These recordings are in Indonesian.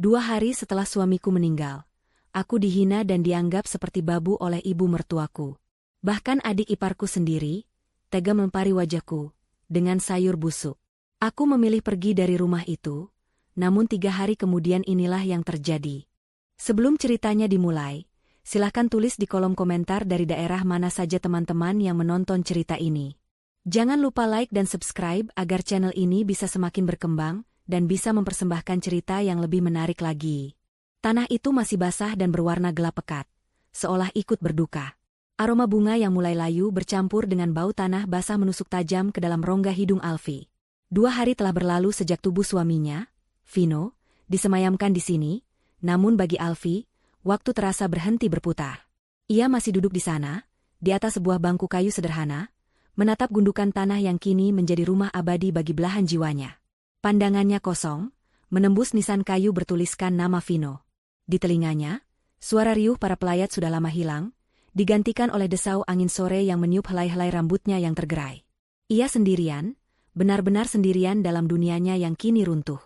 2 hari setelah suamiku meninggal, aku dihina dan dianggap seperti babu oleh ibu mertuaku. Bahkan adik iparku sendiri tega melempari wajahku dengan sayur busuk. Aku memilih pergi dari rumah itu, namun 3 hari kemudian inilah yang terjadi. Sebelum ceritanya dimulai, silahkan tulis di kolom komentar dari daerah mana saja teman-teman yang menonton cerita ini. Jangan lupa like dan subscribe agar channel ini bisa semakin berkembang dan bisa mempersembahkan cerita yang lebih menarik lagi. Tanah itu masih basah dan berwarna gelap pekat, seolah ikut berduka. Aroma bunga yang mulai layu bercampur dengan bau tanah basah menusuk tajam ke dalam rongga hidung Alfi. 2 hari telah berlalu sejak tubuh suaminya, Vino, disemayamkan di sini, namun bagi Alfi, waktu terasa berhenti berputar. Ia masih duduk di sana, di atas sebuah bangku kayu sederhana, menatap gundukan tanah yang kini menjadi rumah abadi bagi belahan jiwanya. Pandangannya kosong, menembus nisan kayu bertuliskan nama Vino. Di telinganya, suara riuh para pelayat sudah lama hilang, digantikan oleh desau angin sore yang meniup helai-helai rambutnya yang tergerai. Ia sendirian, benar-benar sendirian dalam dunianya yang kini runtuh.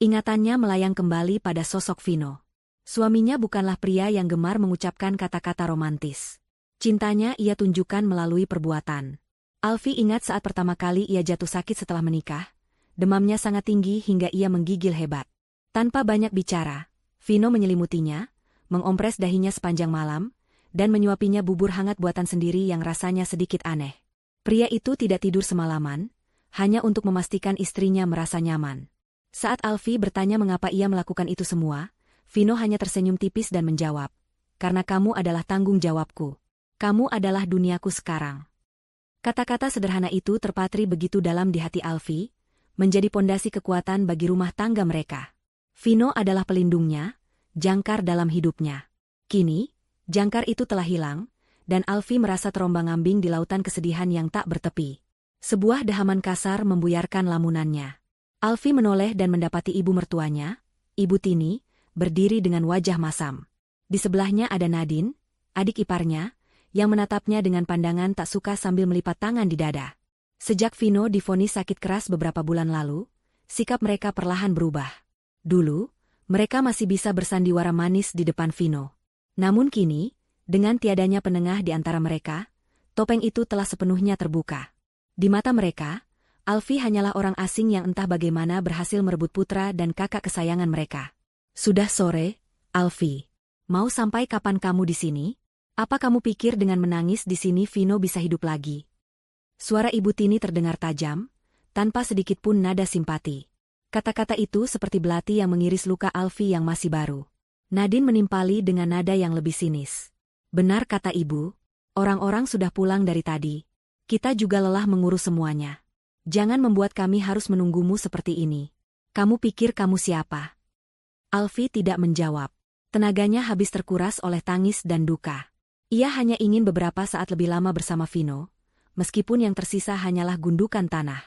Ingatannya melayang kembali pada sosok Vino. Suaminya bukanlah pria yang gemar mengucapkan kata-kata romantis. Cintanya ia tunjukkan melalui perbuatan. Alfi ingat saat pertama kali ia jatuh sakit setelah menikah, demamnya sangat tinggi hingga ia menggigil hebat. Tanpa banyak bicara, Vino menyelimutinya, mengompres dahinya sepanjang malam, dan menyuapinya bubur hangat buatan sendiri yang rasanya sedikit aneh. Pria itu tidak tidur semalaman, hanya untuk memastikan istrinya merasa nyaman. Saat Alfi bertanya mengapa ia melakukan itu semua, Vino hanya tersenyum tipis dan menjawab, "Karena kamu adalah tanggung jawabku. Kamu adalah duniaku sekarang." Kata-kata sederhana itu terpatri begitu dalam di hati Alfi, menjadi pondasi kekuatan bagi rumah tangga mereka. Vino adalah pelindungnya, jangkar dalam hidupnya. Kini, jangkar itu telah hilang, dan Alfi merasa terombang-ambing di lautan kesedihan yang tak bertepi. Sebuah dehaman kasar membuyarkan lamunannya. Alfi menoleh dan mendapati ibu mertuanya, Ibu Tini, berdiri dengan wajah masam. Di sebelahnya ada Nadine, adik iparnya, yang menatapnya dengan pandangan tak suka sambil melipat tangan di dada. Sejak Vino divonis sakit keras beberapa bulan lalu, sikap mereka perlahan berubah. Dulu, mereka masih bisa bersandiwara manis di depan Vino. Namun kini, dengan tiadanya penengah di antara mereka, topeng itu telah sepenuhnya terbuka. Di mata mereka, Alfi hanyalah orang asing yang entah bagaimana berhasil merebut putra dan kakak kesayangan mereka. "Sudah sore, Alfi. Mau sampai kapan kamu di sini? Apa kamu pikir dengan menangis di sini Vino bisa hidup lagi?" Suara Ibu Tini terdengar tajam, tanpa sedikit pun nada simpati. Kata-kata itu seperti belati yang mengiris luka Alfi yang masih baru. Nadine menimpali dengan nada yang lebih sinis. "Benar kata ibu, orang-orang sudah pulang dari tadi. Kita juga lelah mengurus semuanya. Jangan membuat kami harus menunggumu seperti ini. Kamu pikir kamu siapa?" Alfi tidak menjawab. Tenaganya habis terkuras oleh tangis dan duka. Ia hanya ingin beberapa saat lebih lama bersama Vino, meskipun yang tersisa hanyalah gundukan tanah.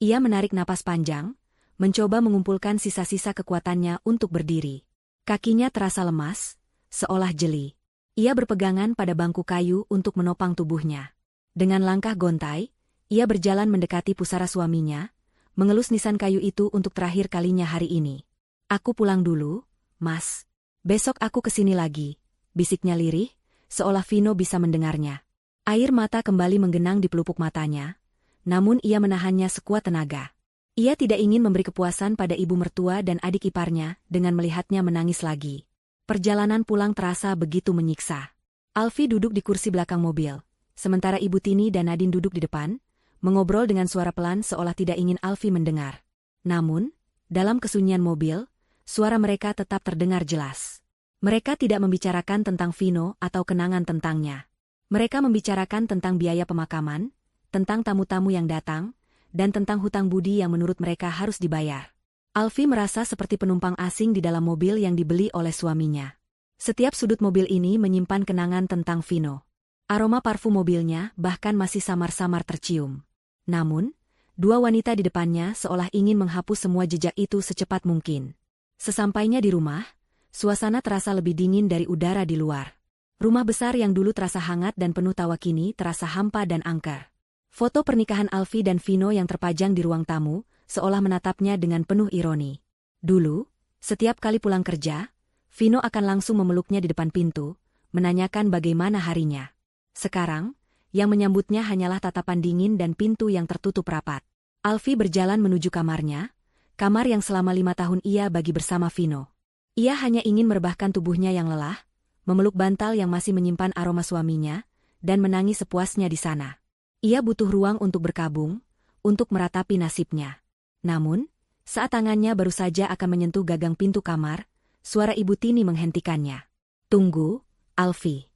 Ia menarik napas panjang, mencoba mengumpulkan sisa-sisa kekuatannya untuk berdiri. Kakinya terasa lemas, seolah jeli. Ia berpegangan pada bangku kayu untuk menopang tubuhnya. Dengan langkah gontai, ia berjalan mendekati pusara suaminya, mengelus nisan kayu itu untuk terakhir kalinya hari ini. "Aku pulang dulu, Mas. Besok aku kesini lagi," bisiknya lirih, seolah Vino bisa mendengarnya. Air mata kembali menggenang di pelupuk matanya, namun ia menahannya sekuat tenaga. Ia tidak ingin memberi kepuasan pada ibu mertua dan adik iparnya dengan melihatnya menangis lagi. Perjalanan pulang terasa begitu menyiksa. Alfi duduk di kursi belakang mobil, sementara Ibu Tini dan Nadine duduk di depan, mengobrol dengan suara pelan seolah tidak ingin Alfi mendengar. Namun, dalam kesunyian mobil, suara mereka tetap terdengar jelas. Mereka tidak membicarakan tentang Vino atau kenangan tentangnya. Mereka membicarakan tentang biaya pemakaman, tentang tamu-tamu yang datang, dan tentang hutang budi yang menurut mereka harus dibayar. Alfi merasa seperti penumpang asing di dalam mobil yang dibeli oleh suaminya. Setiap sudut mobil ini menyimpan kenangan tentang Vino. Aroma parfum mobilnya bahkan masih samar-samar tercium. Namun, dua wanita di depannya seolah ingin menghapus semua jejak itu secepat mungkin. Sesampainya di rumah, suasana terasa lebih dingin dari udara di luar. Rumah besar yang dulu terasa hangat dan penuh tawa kini terasa hampa dan angker. Foto pernikahan Alfi dan Vino yang terpajang di ruang tamu, seolah menatapnya dengan penuh ironi. Dulu, Setiap kali pulang kerja, Vino akan langsung memeluknya di depan pintu, menanyakan bagaimana harinya. Sekarang, yang menyambutnya hanyalah tatapan dingin dan pintu yang tertutup rapat. Alfie berjalan menuju kamarnya, kamar yang selama 5 tahun ia bagi bersama Vino. Ia hanya ingin merebahkan tubuhnya yang lelah, memeluk bantal yang masih menyimpan aroma suaminya, dan menangis sepuasnya di sana. Ia butuh ruang untuk berkabung, untuk meratapi nasibnya. Namun, saat tangannya baru saja akan menyentuh gagang pintu kamar, suara Ibu Tini menghentikannya. "Tunggu, Alfie."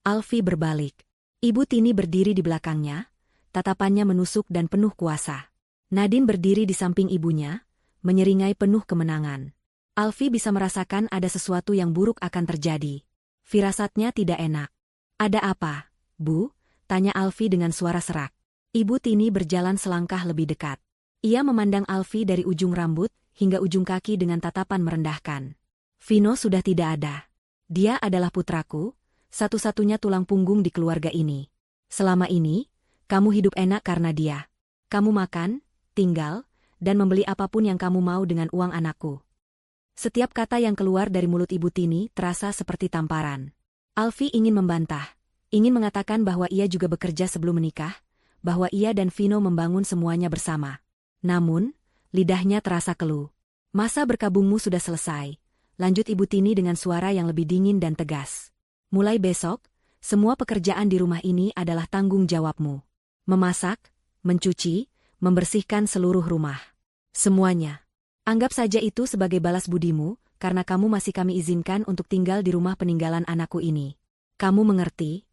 Alfie berbalik. Ibu Tini berdiri di belakangnya, tatapannya menusuk dan penuh kuasa. Nadine berdiri di samping ibunya, menyeringai penuh kemenangan. Alfie bisa merasakan ada sesuatu yang buruk akan terjadi. Firasatnya tidak enak. "Ada apa, Bu?" tanya Alfie dengan suara serak. Ibu Tini berjalan selangkah lebih dekat. Ia memandang Alfie dari ujung rambut hingga ujung kaki dengan tatapan merendahkan. "Vino sudah tidak ada. Dia adalah putraku, satu-satunya tulang punggung di keluarga ini. Selama ini, kamu hidup enak karena dia. Kamu makan, tinggal, dan membeli apapun yang kamu mau dengan uang anakku." Setiap kata yang keluar dari mulut Ibu Tini terasa seperti tamparan. Alfie ingin membantah, ingin mengatakan bahwa ia juga bekerja sebelum menikah, bahwa ia dan Vino membangun semuanya bersama. Namun, lidahnya terasa keluh. "Masa berkabungmu sudah selesai," lanjut Ibu Tini dengan suara yang lebih dingin dan tegas. "Mulai besok, semua pekerjaan di rumah ini adalah tanggung jawabmu. Memasak, mencuci, membersihkan seluruh rumah. Semuanya. Anggap saja itu sebagai balas budimu, karena kamu masih kami izinkan untuk tinggal di rumah peninggalan anakku ini. Kamu mengerti?"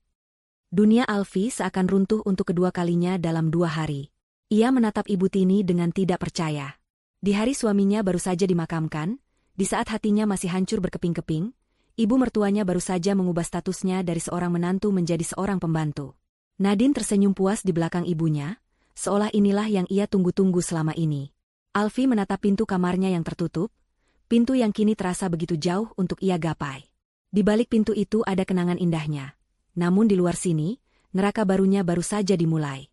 Dunia Alfie seakan runtuh untuk kedua kalinya dalam 2 hari. Ia menatap Ibu Tini dengan tidak percaya. Di hari suaminya baru saja dimakamkan, di saat hatinya masih hancur berkeping-keping, ibu mertuanya baru saja mengubah statusnya dari seorang menantu menjadi seorang pembantu. Nadine tersenyum puas di belakang ibunya, seolah inilah yang ia tunggu-tunggu selama ini. Alfie menatap pintu kamarnya yang tertutup, pintu yang kini terasa begitu jauh untuk ia gapai. Di balik pintu itu ada kenangan indahnya. Namun di luar sini, neraka barunya baru saja dimulai.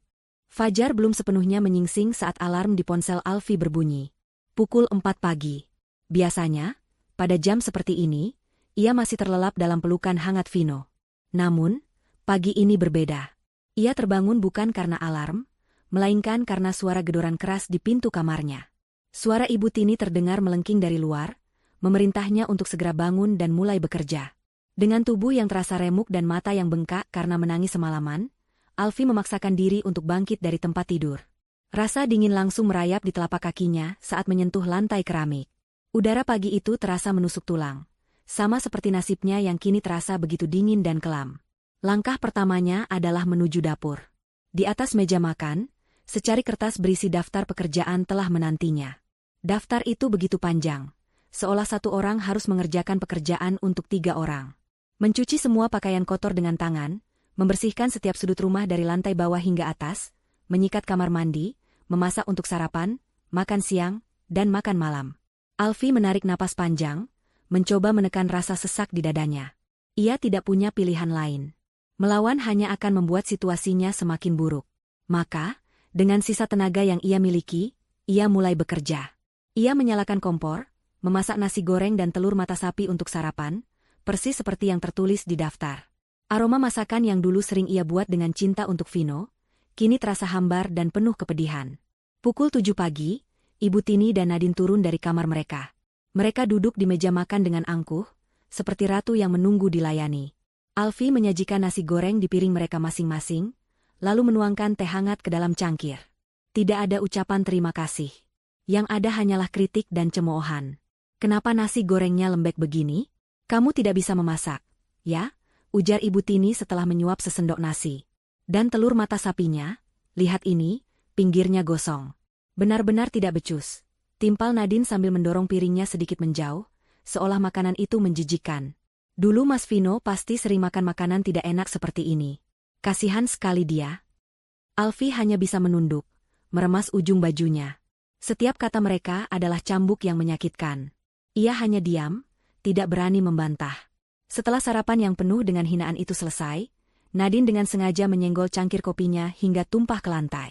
Fajar belum sepenuhnya menyingsing saat alarm di ponsel Alfie berbunyi. Pukul 4 pagi. Biasanya, pada jam seperti ini, ia masih terlelap dalam pelukan hangat Vino. Namun, pagi ini berbeda. Ia terbangun bukan karena alarm, melainkan karena suara gedoran keras di pintu kamarnya. Suara Ibu Tini terdengar melengking dari luar, memerintahnya untuk segera bangun dan mulai bekerja. Dengan tubuh yang terasa remuk dan mata yang bengkak karena menangis semalaman, Alfie memaksakan diri untuk bangkit dari tempat tidur. Rasa dingin langsung merayap di telapak kakinya saat menyentuh lantai keramik. Udara pagi itu terasa menusuk tulang, sama seperti nasibnya yang kini terasa begitu dingin dan kelam. Langkah pertamanya adalah menuju dapur. Di atas meja makan, secari kertas berisi daftar pekerjaan telah menantinya. Daftar itu begitu panjang, seolah satu orang harus mengerjakan pekerjaan untuk 3 orang. Mencuci semua pakaian kotor dengan tangan, membersihkan setiap sudut rumah dari lantai bawah hingga atas, menyikat kamar mandi, memasak untuk sarapan, makan siang, dan makan malam. Alfie menarik napas panjang, mencoba menekan rasa sesak di dadanya. Ia tidak punya pilihan lain. Melawan hanya akan membuat situasinya semakin buruk. Maka, dengan sisa tenaga yang ia miliki, ia mulai bekerja. Ia menyalakan kompor, memasak nasi goreng dan telur mata sapi untuk sarapan, persis seperti yang tertulis di daftar. Aroma masakan yang dulu sering ia buat dengan cinta untuk Vino, kini terasa hambar dan penuh kepedihan. Pukul 7 pagi, Ibu Tini dan Nadine turun dari kamar mereka. Mereka duduk di meja makan dengan angkuh, seperti ratu yang menunggu dilayani. Alfie menyajikan nasi goreng di piring mereka masing-masing, lalu menuangkan teh hangat ke dalam cangkir. Tidak ada ucapan terima kasih. Yang ada hanyalah kritik dan cemoohan. "Kenapa nasi gorengnya lembek begini? Kamu tidak bisa memasak, ya?" ujar Ibu Tini setelah menyuap sesendok nasi. "Dan telur mata sapinya, lihat ini, pinggirnya gosong. Benar-benar tidak becus," timpal Nadine sambil mendorong piringnya sedikit menjauh, seolah makanan itu menjijikkan. "Dulu Mas Vino pasti sering makan makanan tidak enak seperti ini. Kasihan sekali dia." Alfie hanya bisa menunduk, meremas ujung bajunya. Setiap kata mereka adalah cambuk yang menyakitkan. Ia hanya diam, tidak berani membantah. Setelah sarapan yang penuh dengan hinaan itu selesai, Nadine dengan sengaja menyenggol cangkir kopinya hingga tumpah ke lantai.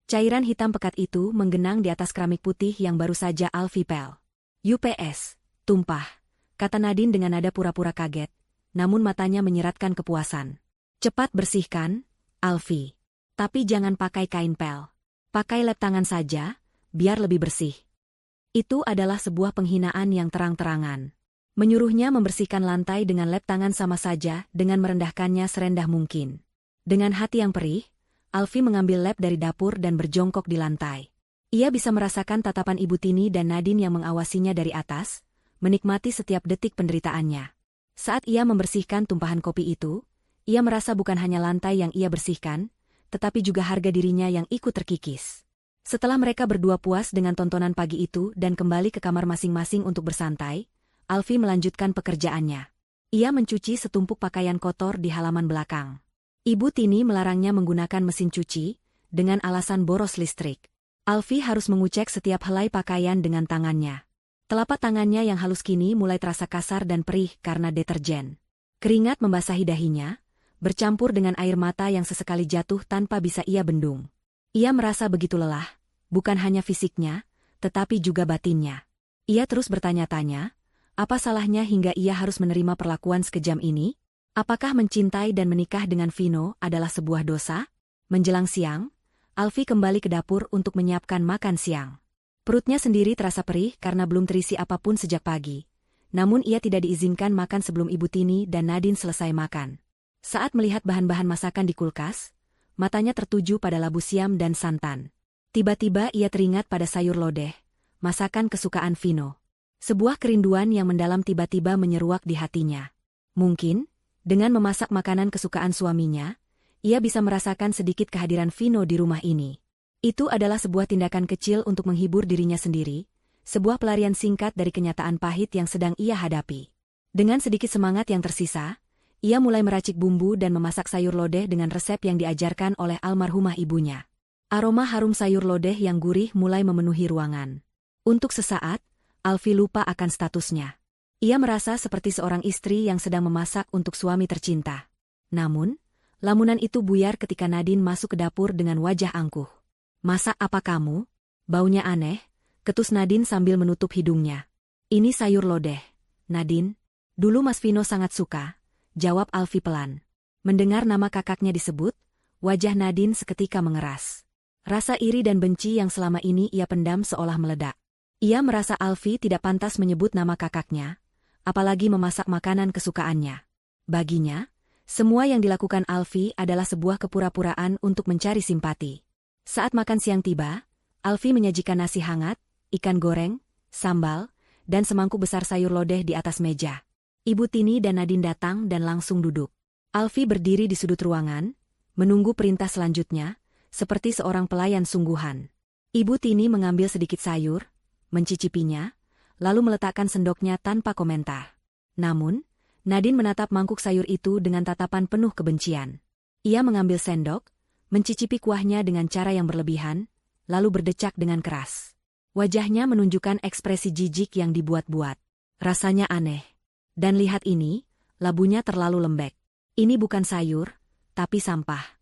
Cairan hitam pekat itu menggenang di atas keramik putih yang baru saja Alfie pel. "UPS, Tumpah, kata Nadine dengan nada pura-pura kaget, namun matanya menyiratkan kepuasan. Cepat bersihkan, Alfie. Tapi jangan pakai kain pel. Pakai lap tangan saja, biar lebih bersih. Itu adalah sebuah penghinaan yang terang-terangan. Menyuruhnya membersihkan lantai dengan lap tangan sama saja dengan merendahkannya serendah mungkin. Dengan hati yang perih, Alfie mengambil lap dari dapur dan berjongkok di lantai. Ia bisa merasakan tatapan Ibu Tini dan Nadine yang mengawasinya dari atas, menikmati setiap detik penderitaannya. Saat ia membersihkan tumpahan kopi itu, ia merasa bukan hanya lantai yang ia bersihkan, tetapi juga harga dirinya yang ikut terkikis. Setelah mereka berdua puas dengan tontonan pagi itu dan kembali ke kamar masing-masing untuk bersantai, Alfie melanjutkan pekerjaannya. Ia mencuci setumpuk pakaian kotor di halaman belakang. Ibu Tini melarangnya menggunakan mesin cuci, dengan alasan boros listrik. Alfie harus mengucek setiap helai pakaian dengan tangannya. Telapak tangannya yang halus kini mulai terasa kasar dan perih karena deterjen. Keringat membasahi dahinya, bercampur dengan air mata yang sesekali jatuh tanpa bisa ia bendung. Ia merasa begitu lelah, bukan hanya fisiknya, tetapi juga batinnya. Ia terus bertanya-tanya, apa salahnya hingga ia harus menerima perlakuan sekejam ini? Apakah mencintai dan menikah dengan Vino adalah sebuah dosa? Menjelang siang, Alfie kembali ke dapur untuk menyiapkan makan siang. Perutnya sendiri terasa perih karena belum terisi apapun sejak pagi. Namun ia tidak diizinkan makan sebelum Ibu Tini dan Nadine selesai makan. Saat melihat bahan-bahan masakan di kulkas, matanya tertuju pada labu siam dan santan. Tiba-tiba ia teringat pada sayur lodeh, masakan kesukaan Vino. Sebuah kerinduan yang mendalam tiba-tiba menyeruak di hatinya. Mungkin, dengan memasak makanan kesukaan suaminya, ia bisa merasakan sedikit kehadiran Vino di rumah ini. Itu adalah sebuah tindakan kecil untuk menghibur dirinya sendiri, sebuah pelarian singkat dari kenyataan pahit yang sedang ia hadapi. Dengan sedikit semangat yang tersisa, ia mulai meracik bumbu dan memasak sayur lodeh dengan resep yang diajarkan oleh almarhumah ibunya. Aroma harum sayur lodeh yang gurih mulai memenuhi ruangan. Untuk sesaat, Alfie lupa akan statusnya. Ia merasa seperti seorang istri yang sedang memasak untuk suami tercinta. Namun, lamunan itu buyar ketika Nadine masuk ke dapur dengan wajah angkuh. "Masak apa kamu? Baunya aneh," ketus Nadine sambil menutup hidungnya. "Ini sayur lodeh, Nadine. Dulu Mas Vino sangat suka," jawab Alfie pelan. Mendengar nama kakaknya disebut, wajah Nadine seketika mengeras. Rasa iri dan benci yang selama ini ia pendam seolah meledak. Ia merasa Alfie tidak pantas menyebut nama kakaknya, apalagi memasak makanan kesukaannya. Baginya, semua yang dilakukan Alfie adalah sebuah kepura-puraan untuk mencari simpati. Saat makan siang tiba, Alfie menyajikan nasi hangat, ikan goreng, sambal, dan semangkuk besar sayur lodeh di atas meja. Ibu Tini dan Nadine datang dan langsung duduk. Alfie berdiri di sudut ruangan, menunggu perintah selanjutnya, seperti seorang pelayan sungguhan. Ibu Tini mengambil sedikit sayur, mencicipinya, lalu meletakkan sendoknya tanpa komentar. Namun, Nadine menatap mangkuk sayur itu dengan tatapan penuh kebencian. Ia mengambil sendok, mencicipi kuahnya dengan cara yang berlebihan, lalu berdecak dengan keras. Wajahnya menunjukkan ekspresi jijik yang dibuat-buat. Rasanya aneh. Dan lihat ini, labunya terlalu lembek. Ini bukan sayur, tapi sampah.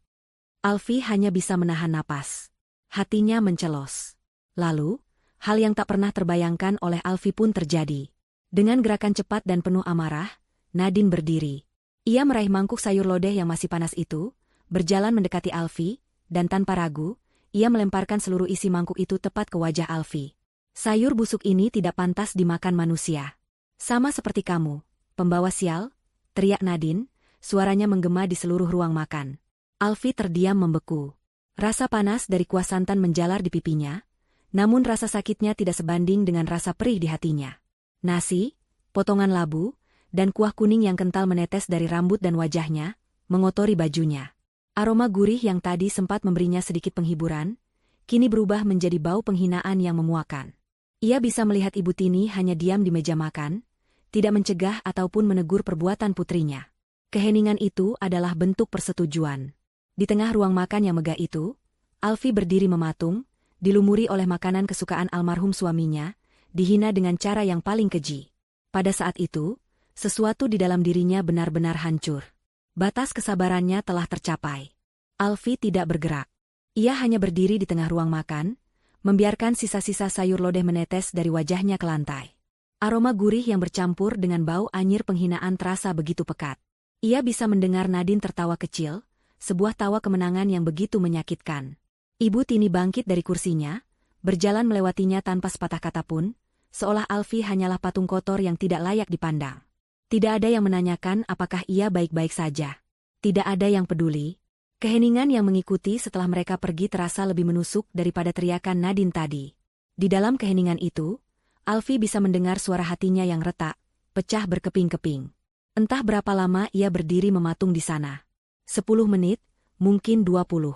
Alfie hanya bisa menahan napas. Hatinya mencelos. Lalu, hal yang tak pernah terbayangkan oleh Alfie pun terjadi. Dengan gerakan cepat dan penuh amarah, Nadine berdiri. Ia meraih mangkuk sayur lodeh yang masih panas itu, berjalan mendekati Alfie, dan tanpa ragu, ia melemparkan seluruh isi mangkuk itu tepat ke wajah Alfie. "Sayur busuk ini tidak pantas dimakan manusia. Sama seperti kamu, pembawa sial," teriak Nadine, suaranya menggema di seluruh ruang makan. Alfie terdiam membeku. Rasa panas dari kuah santan menjalar di pipinya, namun rasa sakitnya tidak sebanding dengan rasa perih di hatinya. Nasi, potongan labu, dan kuah kuning yang kental menetes dari rambut dan wajahnya, mengotori bajunya. Aroma gurih yang tadi sempat memberinya sedikit penghiburan, kini berubah menjadi bau penghinaan yang memuakan. Ia bisa melihat Ibu Tini hanya diam di meja makan, tidak mencegah ataupun menegur perbuatan putrinya. Keheningan itu adalah bentuk persetujuan. Di tengah ruang makan yang megah itu, Alfie berdiri mematung, dilumuri oleh makanan kesukaan almarhum suaminya, dihina dengan cara yang paling keji. Pada saat itu, sesuatu di dalam dirinya benar-benar hancur. Batas kesabarannya telah tercapai. Alfie tidak bergerak. Ia hanya berdiri di tengah ruang makan, membiarkan sisa-sisa sayur lodeh menetes dari wajahnya ke lantai. Aroma gurih yang bercampur dengan bau anyir penghinaan terasa begitu pekat. Ia bisa mendengar Nadine tertawa kecil, sebuah tawa kemenangan yang begitu menyakitkan. Ibu Tini bangkit dari kursinya, berjalan melewatinya tanpa sepatah kata pun, seolah Alfie hanyalah patung kotor yang tidak layak dipandang. Tidak ada yang menanyakan apakah ia baik-baik saja. Tidak ada yang peduli. Keheningan yang mengikuti setelah mereka pergi terasa lebih menusuk daripada teriakan Nadine tadi. Di dalam keheningan itu, Alfie bisa mendengar suara hatinya yang retak, pecah berkeping-keping. Entah berapa lama ia berdiri mematung di sana. 10 menit, mungkin 20.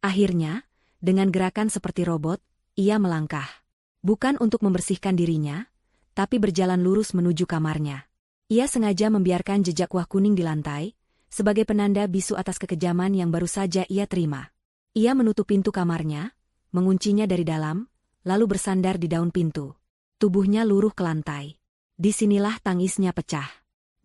Akhirnya, dengan gerakan seperti robot, ia melangkah. Bukan untuk membersihkan dirinya, tapi berjalan lurus menuju kamarnya. Ia sengaja membiarkan jejak kuah kuning di lantai, sebagai penanda bisu atas kekejaman yang baru saja ia terima. Ia menutup pintu kamarnya, menguncinya dari dalam, lalu bersandar di daun pintu. Tubuhnya luruh ke lantai. Disinilah tangisnya pecah.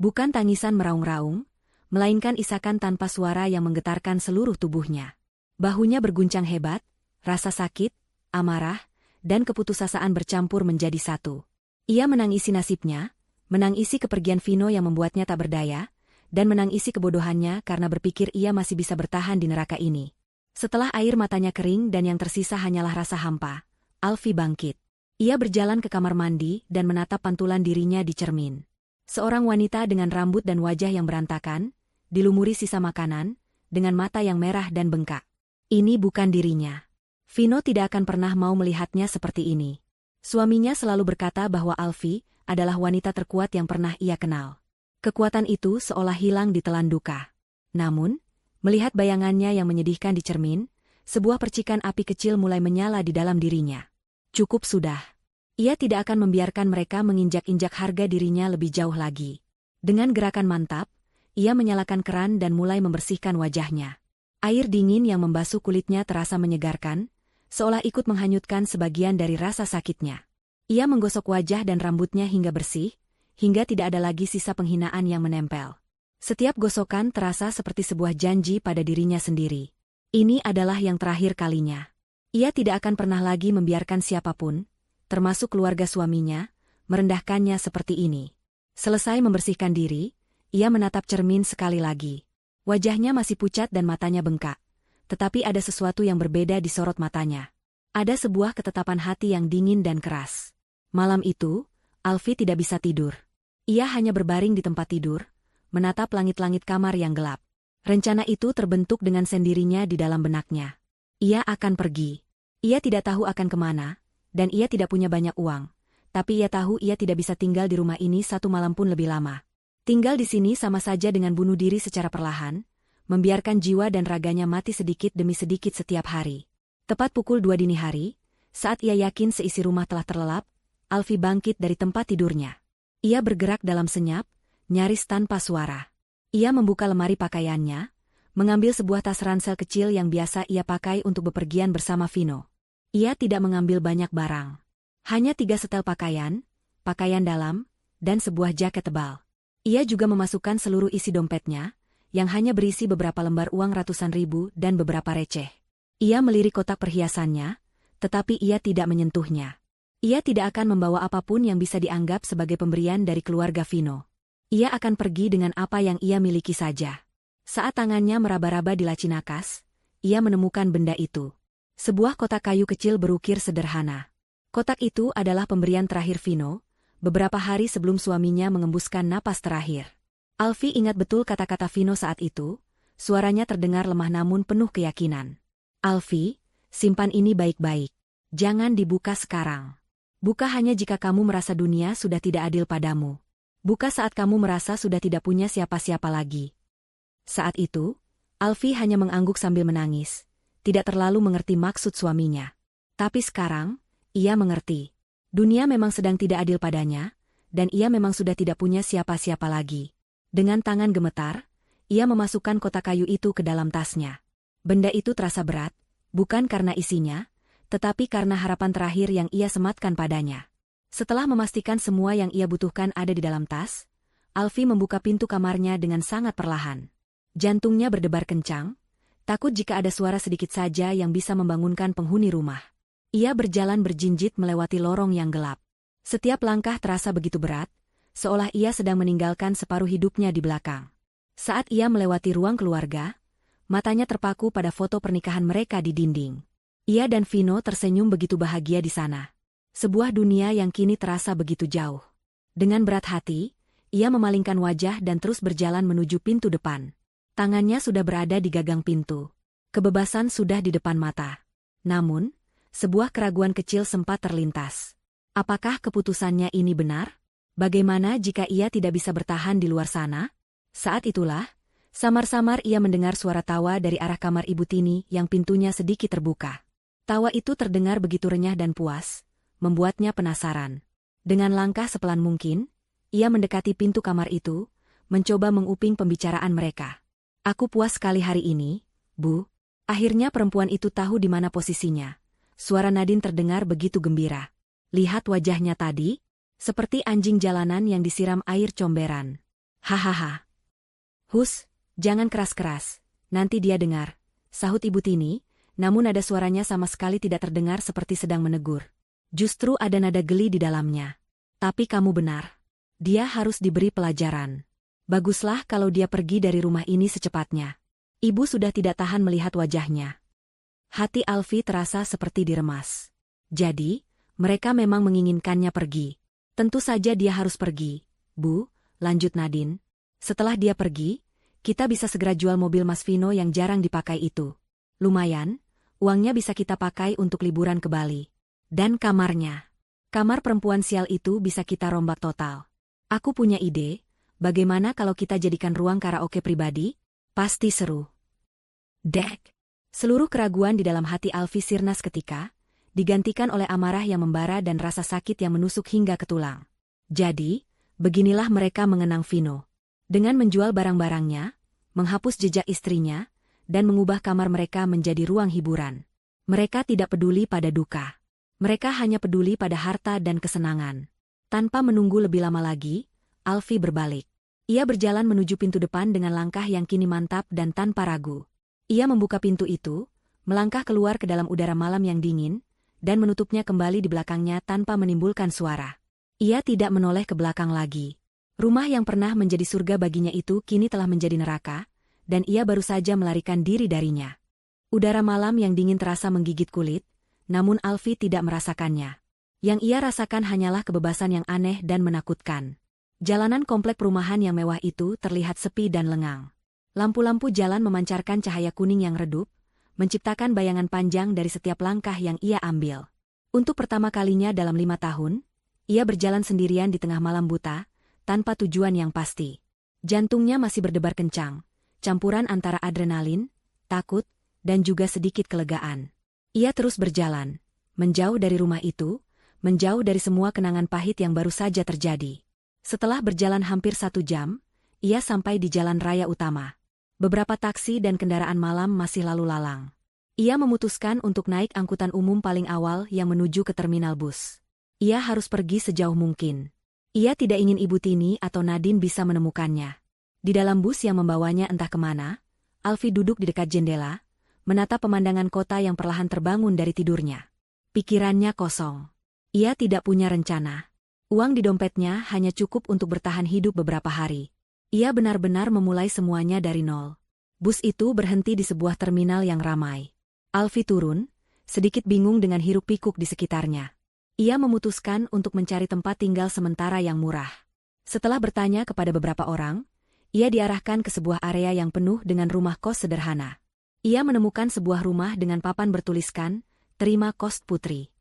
Bukan tangisan meraung-raung, melainkan isakan tanpa suara yang menggetarkan seluruh tubuhnya. Bahunya berguncang hebat, rasa sakit, amarah, dan keputusasaan bercampur menjadi satu. Ia menangisi nasibnya, menangisi kepergian Vino yang membuatnya tak berdaya, dan menangisi kebodohannya karena berpikir ia masih bisa bertahan di neraka ini. Setelah air matanya kering dan yang tersisa hanyalah rasa hampa, Alfie bangkit. Ia berjalan ke kamar mandi dan menatap pantulan dirinya di cermin. Seorang wanita dengan rambut dan wajah yang berantakan, dilumuri sisa makanan, dengan mata yang merah dan bengkak. Ini bukan dirinya. Vino tidak akan pernah mau melihatnya seperti ini. Suaminya selalu berkata bahwa Alfie adalah wanita terkuat yang pernah ia kenal. Kekuatan itu seolah hilang ditelan duka. Namun, melihat bayangannya yang menyedihkan di cermin, sebuah percikan api kecil mulai menyala di dalam dirinya. Cukup sudah. Ia tidak akan membiarkan mereka menginjak-injak harga dirinya lebih jauh lagi. Dengan gerakan mantap, ia menyalakan keran dan mulai membersihkan wajahnya. Air dingin yang membasuh kulitnya terasa menyegarkan, seolah ikut menghanyutkan sebagian dari rasa sakitnya. Ia menggosok wajah dan rambutnya hingga bersih, hingga tidak ada lagi sisa penghinaan yang menempel. Setiap gosokan terasa seperti sebuah janji pada dirinya sendiri. Ini adalah yang terakhir kalinya. Ia tidak akan pernah lagi membiarkan siapapun, termasuk keluarga suaminya, merendahkannya seperti ini. Selesai membersihkan diri, ia menatap cermin sekali lagi. Wajahnya masih pucat dan matanya bengkak. Tetapi ada sesuatu yang berbeda di sorot matanya. Ada sebuah ketetapan hati yang dingin dan keras. Malam itu, Alfie tidak bisa tidur. Ia hanya berbaring di tempat tidur, menatap langit-langit kamar yang gelap. Rencana itu terbentuk dengan sendirinya di dalam benaknya. Ia akan pergi. Ia tidak tahu akan kemana, dan ia tidak punya banyak uang. Tapi ia tahu ia tidak bisa tinggal di rumah ini satu malam pun lebih lama. Tinggal di sini sama saja dengan bunuh diri secara perlahan, membiarkan jiwa dan raganya mati sedikit demi sedikit setiap hari. Tepat pukul 2 dini hari, saat ia yakin seisi rumah telah terlelap, Alfie bangkit dari tempat tidurnya. Ia bergerak dalam senyap, nyaris tanpa suara. Ia membuka lemari pakaiannya, mengambil sebuah tas ransel kecil yang biasa ia pakai untuk bepergian bersama Vino. Ia tidak mengambil banyak barang. Hanya 3 setel pakaian, pakaian dalam, dan sebuah jaket tebal. Ia juga memasukkan seluruh isi dompetnya, yang hanya berisi beberapa lembar uang ratusan ribu dan beberapa receh. Ia melirik kotak perhiasannya, tetapi ia tidak menyentuhnya. Ia tidak akan membawa apapun yang bisa dianggap sebagai pemberian dari keluarga Vino. Ia akan pergi dengan apa yang ia miliki saja. Saat tangannya meraba-raba di laci nakas, ia menemukan benda itu. Sebuah kotak kayu kecil berukir sederhana. Kotak itu adalah pemberian terakhir Vino, beberapa hari sebelum suaminya mengembuskan napas terakhir. Alfie ingat betul kata-kata Vino saat itu, suaranya terdengar lemah namun penuh keyakinan. Alfie, simpan ini baik-baik. Jangan dibuka sekarang. Buka hanya jika kamu merasa dunia sudah tidak adil padamu. Buka saat kamu merasa sudah tidak punya siapa-siapa lagi. Saat itu, Alfie hanya mengangguk sambil menangis. Tidak terlalu mengerti maksud suaminya. Tapi sekarang, ia mengerti. Dunia memang sedang tidak adil padanya, dan ia memang sudah tidak punya siapa-siapa lagi. Dengan tangan gemetar, ia memasukkan kotak kayu itu ke dalam tasnya. Benda itu terasa berat, bukan karena isinya, tetapi karena harapan terakhir yang ia sematkan padanya. Setelah memastikan semua yang ia butuhkan ada di dalam tas, Alfie membuka pintu kamarnya dengan sangat perlahan. Jantungnya berdebar kencang, takut jika ada suara sedikit saja yang bisa membangunkan penghuni rumah. Ia berjalan berjinjit melewati lorong yang gelap. Setiap langkah terasa begitu berat, seolah ia sedang meninggalkan separuh hidupnya di belakang. Saat ia melewati ruang keluarga, matanya terpaku pada foto pernikahan mereka di dinding. Ia dan Vino tersenyum begitu bahagia di sana. Sebuah dunia yang kini terasa begitu jauh. Dengan berat hati, ia memalingkan wajah dan terus berjalan menuju pintu depan. Tangannya sudah berada di gagang pintu. Kebebasan sudah di depan mata. Namun, sebuah keraguan kecil sempat terlintas. Apakah keputusannya ini benar? Bagaimana jika ia tidak bisa bertahan di luar sana? Saat itulah, samar-samar ia mendengar suara tawa dari arah kamar Ibu Tini yang pintunya sedikit terbuka. Tawa itu terdengar begitu renyah dan puas, membuatnya penasaran. Dengan langkah sepelan mungkin, ia mendekati pintu kamar itu, mencoba menguping pembicaraan mereka. "Aku puas sekali hari ini, Bu." Akhirnya perempuan itu tahu di mana posisinya. Suara Nadine terdengar begitu gembira. Lihat wajahnya tadi, seperti anjing jalanan yang disiram air comberan. Hahaha. "Hus, jangan keras-keras, nanti dia dengar," sahut Ibu Tini, namun nada suaranya sama sekali tidak terdengar seperti sedang menegur. Justru ada nada geli di dalamnya. "Tapi kamu benar. Dia harus diberi pelajaran. Baguslah kalau dia pergi dari rumah ini secepatnya." Ibu sudah tidak tahan melihat wajahnya. Hati Alfi terasa seperti diremas. Jadi, mereka memang menginginkannya pergi. "Tentu saja dia harus pergi, Bu," lanjut Nadine. "Setelah dia pergi, kita bisa segera jual mobil Mas Vino yang jarang dipakai itu. Lumayan, uangnya bisa kita pakai untuk liburan ke Bali. Dan kamarnya. Kamar perempuan sial itu bisa kita rombak total. Aku punya ide, bagaimana kalau kita jadikan ruang karaoke pribadi? Pasti seru." Dek. Seluruh keraguan di dalam hati Alfi sirna seketika, digantikan oleh amarah yang membara dan rasa sakit yang menusuk hingga ke tulang. Jadi, beginilah mereka mengenang Vino. Dengan menjual barang-barangnya, menghapus jejak istrinya, dan mengubah kamar mereka menjadi ruang hiburan. Mereka tidak peduli pada duka. Mereka hanya peduli pada harta dan kesenangan. Tanpa menunggu lebih lama lagi, Alfi berbalik. Ia berjalan menuju pintu depan dengan langkah yang kini mantap dan tanpa ragu. Ia membuka pintu itu, melangkah keluar ke dalam udara malam yang dingin, dan menutupnya kembali di belakangnya tanpa menimbulkan suara. Ia tidak menoleh ke belakang lagi. Rumah yang pernah menjadi surga baginya itu kini telah menjadi neraka, dan ia baru saja melarikan diri darinya. Udara malam yang dingin terasa menggigit kulit, namun Alfi tidak merasakannya. Yang ia rasakan hanyalah kebebasan yang aneh dan menakutkan. Jalanan komplek perumahan yang mewah itu terlihat sepi dan lengang. Lampu-lampu jalan memancarkan cahaya kuning yang redup, menciptakan bayangan panjang dari setiap langkah yang ia ambil. Untuk pertama kalinya dalam 5 tahun, ia berjalan sendirian di tengah malam buta, tanpa tujuan yang pasti. Jantungnya masih berdebar kencang, campuran antara adrenalin, takut, dan juga sedikit kelegaan. Ia terus berjalan, menjauh dari rumah itu, menjauh dari semua kenangan pahit yang baru saja terjadi. Setelah berjalan hampir 1 jam, ia sampai di jalan raya utama. Beberapa taksi dan kendaraan malam masih lalu lalang. Ia memutuskan untuk naik angkutan umum paling awal yang menuju ke terminal bus. Ia harus pergi sejauh mungkin. Ia tidak ingin Ibu Tini atau Nadine bisa menemukannya. Di dalam bus yang membawanya entah kemana, Alfi duduk di dekat jendela, menatap pemandangan kota yang perlahan terbangun dari tidurnya. Pikirannya kosong. Ia tidak punya rencana. Uang di dompetnya hanya cukup untuk bertahan hidup beberapa hari. Ia benar-benar memulai semuanya dari nol. Bus itu berhenti di sebuah terminal yang ramai. Alfi turun, sedikit bingung dengan hiruk-pikuk di sekitarnya. Ia memutuskan untuk mencari tempat tinggal sementara yang murah. Setelah bertanya kepada beberapa orang, ia diarahkan ke sebuah area yang penuh dengan rumah kos sederhana. Ia menemukan sebuah rumah dengan papan bertuliskan, "Terima kos Putri."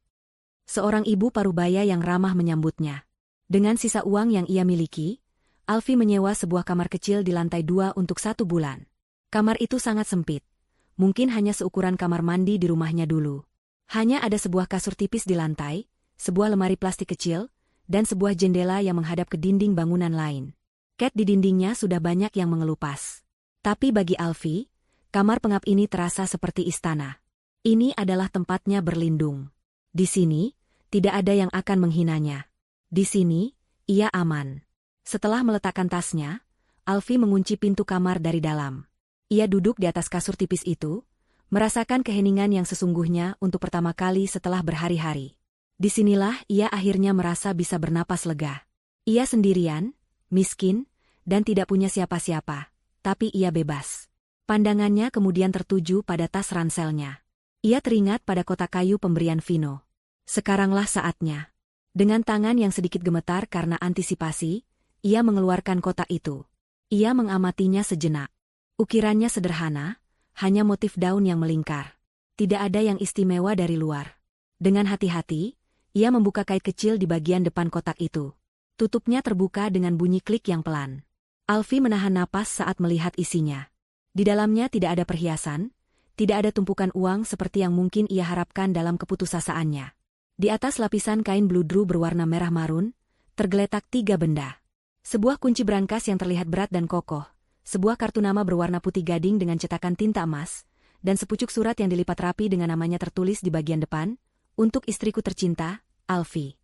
Seorang ibu parubaya yang ramah menyambutnya. Dengan sisa uang yang ia miliki, Alfi menyewa sebuah kamar kecil di lantai 2 untuk 1 bulan. Kamar itu sangat sempit. Mungkin hanya seukuran kamar mandi di rumahnya dulu. Hanya ada sebuah kasur tipis di lantai, sebuah lemari plastik kecil, dan sebuah jendela yang menghadap ke dinding bangunan lain. Cat di dindingnya sudah banyak yang mengelupas. Tapi bagi Alfi, kamar pengap ini terasa seperti istana. Ini adalah tempatnya berlindung. Di sini, tidak ada yang akan menghinanya. Di sini, ia aman. Setelah meletakkan tasnya, Alfi mengunci pintu kamar dari dalam. Ia duduk di atas kasur tipis itu, merasakan keheningan yang sesungguhnya untuk pertama kali setelah berhari-hari. Disinilah ia akhirnya merasa bisa bernapas lega. Ia sendirian, miskin, dan tidak punya siapa-siapa, tapi ia bebas. Pandangannya kemudian tertuju pada tas ranselnya. Ia teringat pada kotak kayu pemberian Vino. Sekaranglah saatnya. Dengan tangan yang sedikit gemetar karena antisipasi, ia mengeluarkan kotak itu. Ia mengamatinya sejenak. Ukirannya sederhana, hanya motif daun yang melingkar. Tidak ada yang istimewa dari luar. Dengan hati-hati, ia membuka kait kecil di bagian depan kotak itu. Tutupnya terbuka dengan bunyi klik yang pelan. Alfie menahan napas saat melihat isinya. Di dalamnya tidak ada perhiasan, tidak ada tumpukan uang seperti yang mungkin ia harapkan dalam keputusasaannya. Di atas lapisan kain bludru berwarna merah marun, tergeletak 3 benda. Sebuah kunci brankas yang terlihat berat dan kokoh, sebuah kartu nama berwarna putih gading dengan cetakan tinta emas, dan sepucuk surat yang dilipat rapi dengan namanya tertulis di bagian depan, untuk istriku tercinta, Alfie.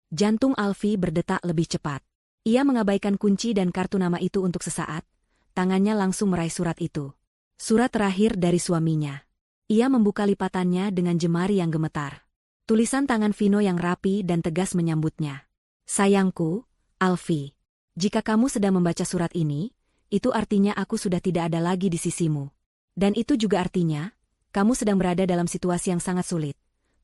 Jantung Alfie berdetak lebih cepat. Ia mengabaikan kunci dan kartu nama itu untuk sesaat, tangannya langsung meraih surat itu. Surat terakhir dari suaminya. Ia membuka lipatannya dengan jemari yang gemetar. Tulisan tangan Vino yang rapi dan tegas menyambutnya. Sayangku, Alfie. Jika kamu sedang membaca surat ini, itu artinya aku sudah tidak ada lagi di sisimu. Dan itu juga artinya, kamu sedang berada dalam situasi yang sangat sulit.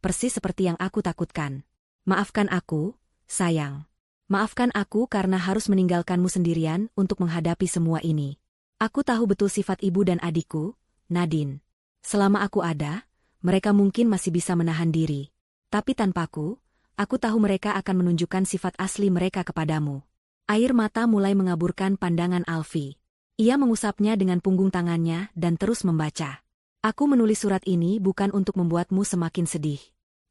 Persis seperti yang aku takutkan. Maafkan aku, sayang. Maafkan aku karena harus meninggalkanmu sendirian untuk menghadapi semua ini. Aku tahu betul sifat ibu dan adikku, Nadine. Selama aku ada, mereka mungkin masih bisa menahan diri. Tapi tanpaku, aku tahu mereka akan menunjukkan sifat asli mereka kepadamu. Air mata mulai mengaburkan pandangan Alfie. Ia mengusapnya dengan punggung tangannya dan terus membaca. Aku menulis surat ini bukan untuk membuatmu semakin sedih.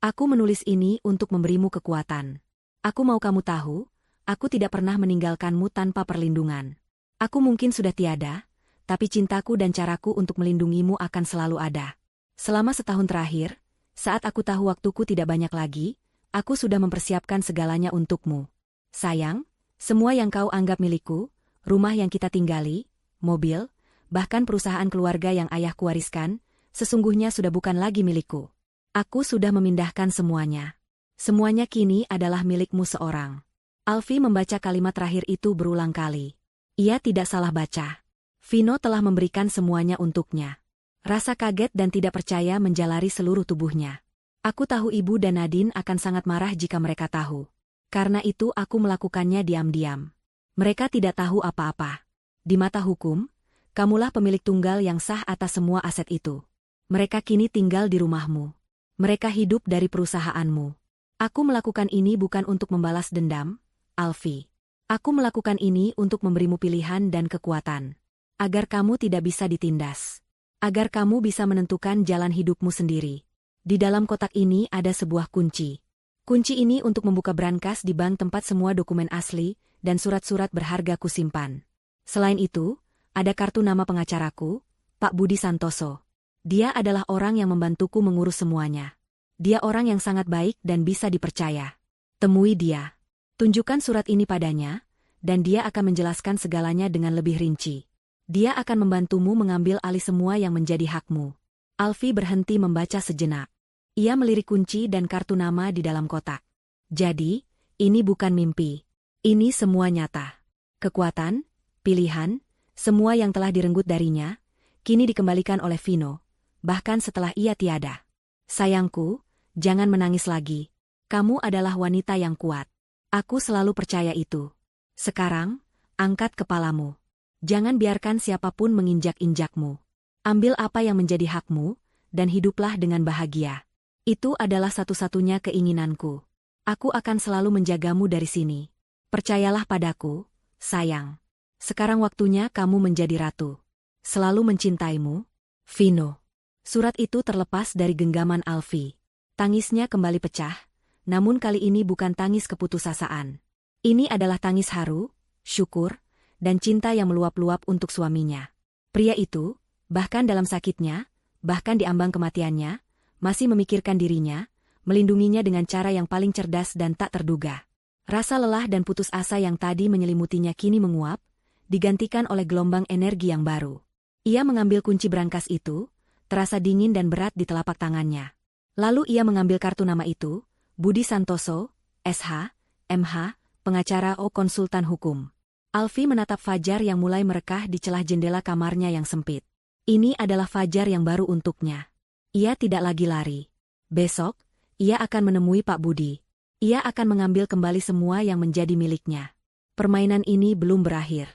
Aku menulis ini untuk memberimu kekuatan. Aku mau kamu tahu, aku tidak pernah meninggalkanmu tanpa perlindungan. Aku mungkin sudah tiada, tapi cintaku dan caraku untuk melindungimu akan selalu ada. Selama setahun terakhir, saat aku tahu waktuku tidak banyak lagi, aku sudah mempersiapkan segalanya untukmu. Sayang, semua yang kau anggap milikku, rumah yang kita tinggali, mobil, bahkan perusahaan keluarga yang ayahku wariskan, sesungguhnya sudah bukan lagi milikku. Aku sudah memindahkan semuanya. Semuanya kini adalah milikmu seorang. Alfie membaca kalimat terakhir itu berulang kali. Ia tidak salah baca. Vino telah memberikan semuanya untuknya. Rasa kaget dan tidak percaya menjalari seluruh tubuhnya. Aku tahu ibu dan Nadine akan sangat marah jika mereka tahu. Karena itu aku melakukannya diam-diam. Mereka tidak tahu apa-apa. Di mata hukum, kamulah pemilik tunggal yang sah atas semua aset itu. Mereka kini tinggal di rumahmu. Mereka hidup dari perusahaanmu. Aku melakukan ini bukan untuk membalas dendam, Alfie. Aku melakukan ini untuk memberimu pilihan dan kekuatan. Agar kamu tidak bisa ditindas. Agar kamu bisa menentukan jalan hidupmu sendiri. Di dalam kotak ini ada sebuah kunci. Kunci ini untuk membuka brankas di bank tempat semua dokumen asli dan surat-surat berharga kusimpan. Selain itu, ada kartu nama pengacaraku, Pak Budi Santoso. Dia adalah orang yang membantuku mengurus semuanya. Dia orang yang sangat baik dan bisa dipercaya. Temui dia. Tunjukkan surat ini padanya, dan dia akan menjelaskan segalanya dengan lebih rinci. Dia akan membantumu mengambil alih semua yang menjadi hakmu. Alfie berhenti membaca sejenak. Ia melirik kunci dan kartu nama di dalam kotak. Jadi, ini bukan mimpi. Ini semua nyata. Kekuatan, pilihan, semua yang telah direnggut darinya, kini dikembalikan oleh Vino. Bahkan setelah ia tiada. Sayangku, jangan menangis lagi. Kamu adalah wanita yang kuat. Aku selalu percaya itu. Sekarang, angkat kepalamu. Jangan biarkan siapapun menginjak-injakmu. Ambil apa yang menjadi hakmu, dan hiduplah dengan bahagia. Itu adalah satu-satunya keinginanku. Aku akan selalu menjagamu dari sini. Percayalah padaku, sayang. Sekarang waktunya kamu menjadi ratu. Selalu mencintaimu, Vino. Surat itu terlepas dari genggaman Alfie. Tangisnya kembali pecah, namun kali ini bukan tangis keputusasaan. Ini adalah tangis haru, syukur, dan cinta yang meluap-luap untuk suaminya. Pria itu, bahkan dalam sakitnya, bahkan di ambang kematiannya, masih memikirkan dirinya, melindunginya dengan cara yang paling cerdas dan tak terduga. Rasa lelah dan putus asa yang tadi menyelimutinya kini menguap, digantikan oleh gelombang energi yang baru. Ia mengambil kunci brankas itu, terasa dingin dan berat di telapak tangannya. Lalu ia mengambil kartu nama itu, Budi Santoso, SH, MH, pengacara konsultan hukum. Alfi menatap Fajar yang mulai merekah di celah jendela kamarnya yang sempit. Ini adalah Fajar yang baru untuknya. Ia tidak lagi lari. Besok, ia akan menemui Pak Budi. Ia akan mengambil kembali semua yang menjadi miliknya. Permainan ini belum berakhir.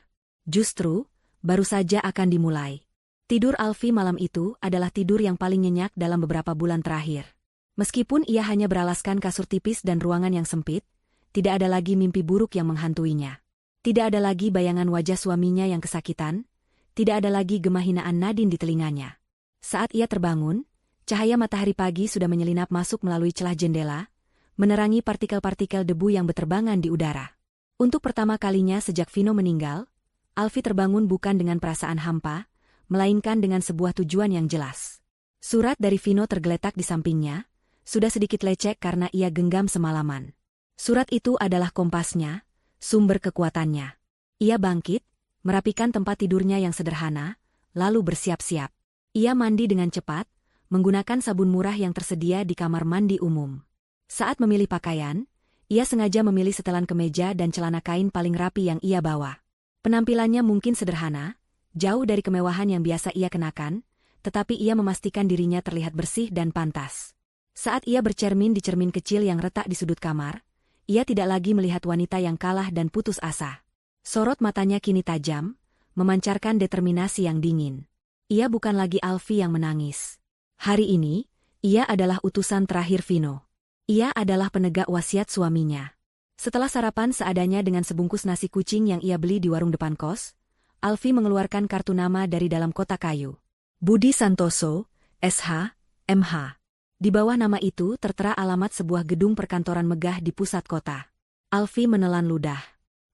Justru, baru saja akan dimulai. Tidur Alfi malam itu adalah tidur yang paling nyenyak dalam beberapa bulan terakhir. Meskipun ia hanya beralaskan kasur tipis dan ruangan yang sempit, tidak ada lagi mimpi buruk yang menghantuinya. Tidak ada lagi bayangan wajah suaminya yang kesakitan, tidak ada lagi gema hinaan Nadine di telinganya. Saat ia terbangun, cahaya matahari pagi sudah menyelinap masuk melalui celah jendela, menerangi partikel-partikel debu yang berterbangan di udara. Untuk pertama kalinya sejak Vino meninggal, Alfi terbangun bukan dengan perasaan hampa, melainkan dengan sebuah tujuan yang jelas. Surat dari Vino tergeletak di sampingnya, sudah sedikit lecek karena ia genggam semalaman. Surat itu adalah kompasnya, sumber kekuatannya. Ia bangkit, merapikan tempat tidurnya yang sederhana, lalu bersiap-siap. Ia mandi dengan cepat, menggunakan sabun murah yang tersedia di kamar mandi umum. Saat memilih pakaian, ia sengaja memilih setelan kemeja dan celana kain paling rapi yang ia bawa. Penampilannya mungkin sederhana, jauh dari kemewahan yang biasa ia kenakan, tetapi ia memastikan dirinya terlihat bersih dan pantas. Saat ia bercermin di cermin kecil yang retak di sudut kamar, ia tidak lagi melihat wanita yang kalah dan putus asa. Sorot matanya kini tajam, memancarkan determinasi yang dingin. Ia bukan lagi Alfi yang menangis. Hari ini, ia adalah utusan terakhir Vino. Ia adalah penegak wasiat suaminya. Setelah sarapan seadanya dengan sebungkus nasi kucing yang ia beli di warung depan kos, Alfi mengeluarkan kartu nama dari dalam kotak kayu. Budi Santoso, SH, MH. Di bawah nama itu tertera alamat sebuah gedung perkantoran megah di pusat kota. Alfi menelan ludah.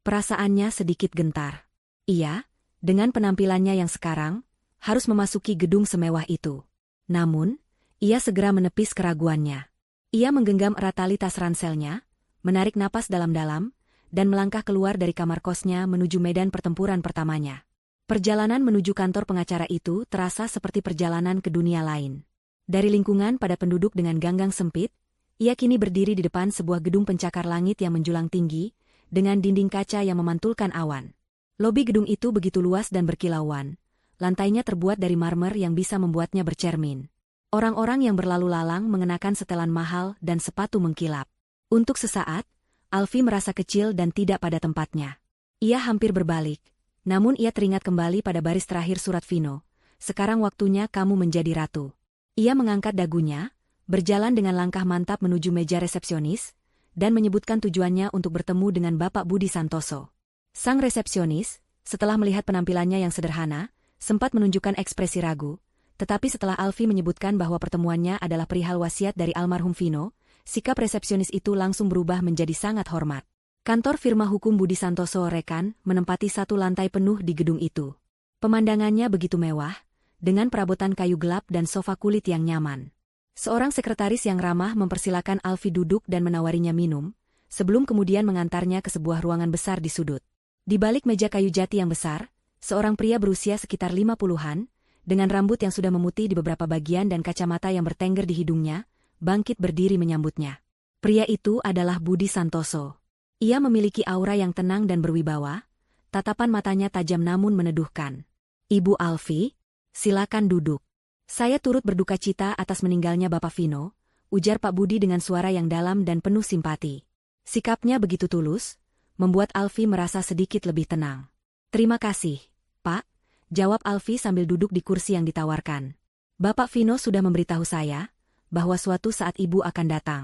Perasaannya sedikit gentar. Ia, dengan penampilannya yang sekarang, harus memasuki gedung semewah itu. Namun, ia segera menepis keraguannya. Ia menggenggam erat tali tas ranselnya, menarik napas dalam-dalam, dan melangkah keluar dari kamar kosnya menuju medan pertempuran pertamanya. Perjalanan menuju kantor pengacara itu terasa seperti perjalanan ke dunia lain. Dari lingkungan pada penduduk dengan ganggang sempit, ia kini berdiri di depan sebuah gedung pencakar langit yang menjulang tinggi, dengan dinding kaca yang memantulkan awan. Lobi gedung itu begitu luas dan berkilauan. Lantainya terbuat dari marmer yang bisa membuatnya bercermin. Orang-orang yang berlalu lalang mengenakan setelan mahal dan sepatu mengkilap. Untuk sesaat, Alfi merasa kecil dan tidak pada tempatnya. Ia hampir berbalik, namun ia teringat kembali pada baris terakhir surat Vino. Sekarang waktunya kamu menjadi ratu. Ia mengangkat dagunya, berjalan dengan langkah mantap menuju meja resepsionis, dan menyebutkan tujuannya untuk bertemu dengan Bapak Budi Santoso. Sang resepsionis, setelah melihat penampilannya yang sederhana, sempat menunjukkan ekspresi ragu, tetapi setelah Alfi menyebutkan bahwa pertemuannya adalah perihal wasiat dari almarhum Vino, sikap resepsionis itu langsung berubah menjadi sangat hormat. Kantor firma hukum Budi Santoso Rekan menempati satu lantai penuh di gedung itu. Pemandangannya begitu mewah, dengan perabotan kayu gelap dan sofa kulit yang nyaman. Seorang sekretaris yang ramah mempersilakan Alfi duduk dan menawarinya minum, sebelum kemudian mengantarnya ke sebuah ruangan besar di sudut. Di balik meja kayu jati yang besar, seorang pria berusia sekitar 50-an, dengan rambut yang sudah memutih di beberapa bagian dan kacamata yang bertengger di hidungnya, bangkit berdiri menyambutnya. Pria itu adalah Budi Santoso. Ia memiliki aura yang tenang dan berwibawa, tatapan matanya tajam namun meneduhkan. Ibu Alfi, silakan duduk. Saya turut berduka cita atas meninggalnya Bapak Vino, ujar Pak Budi dengan suara yang dalam dan penuh simpati. Sikapnya begitu tulus, membuat Alfi merasa sedikit lebih tenang. Terima kasih, Pak, jawab Alfi sambil duduk di kursi yang ditawarkan. Bapak Vino sudah memberitahu saya, bahwa suatu saat ibu akan datang.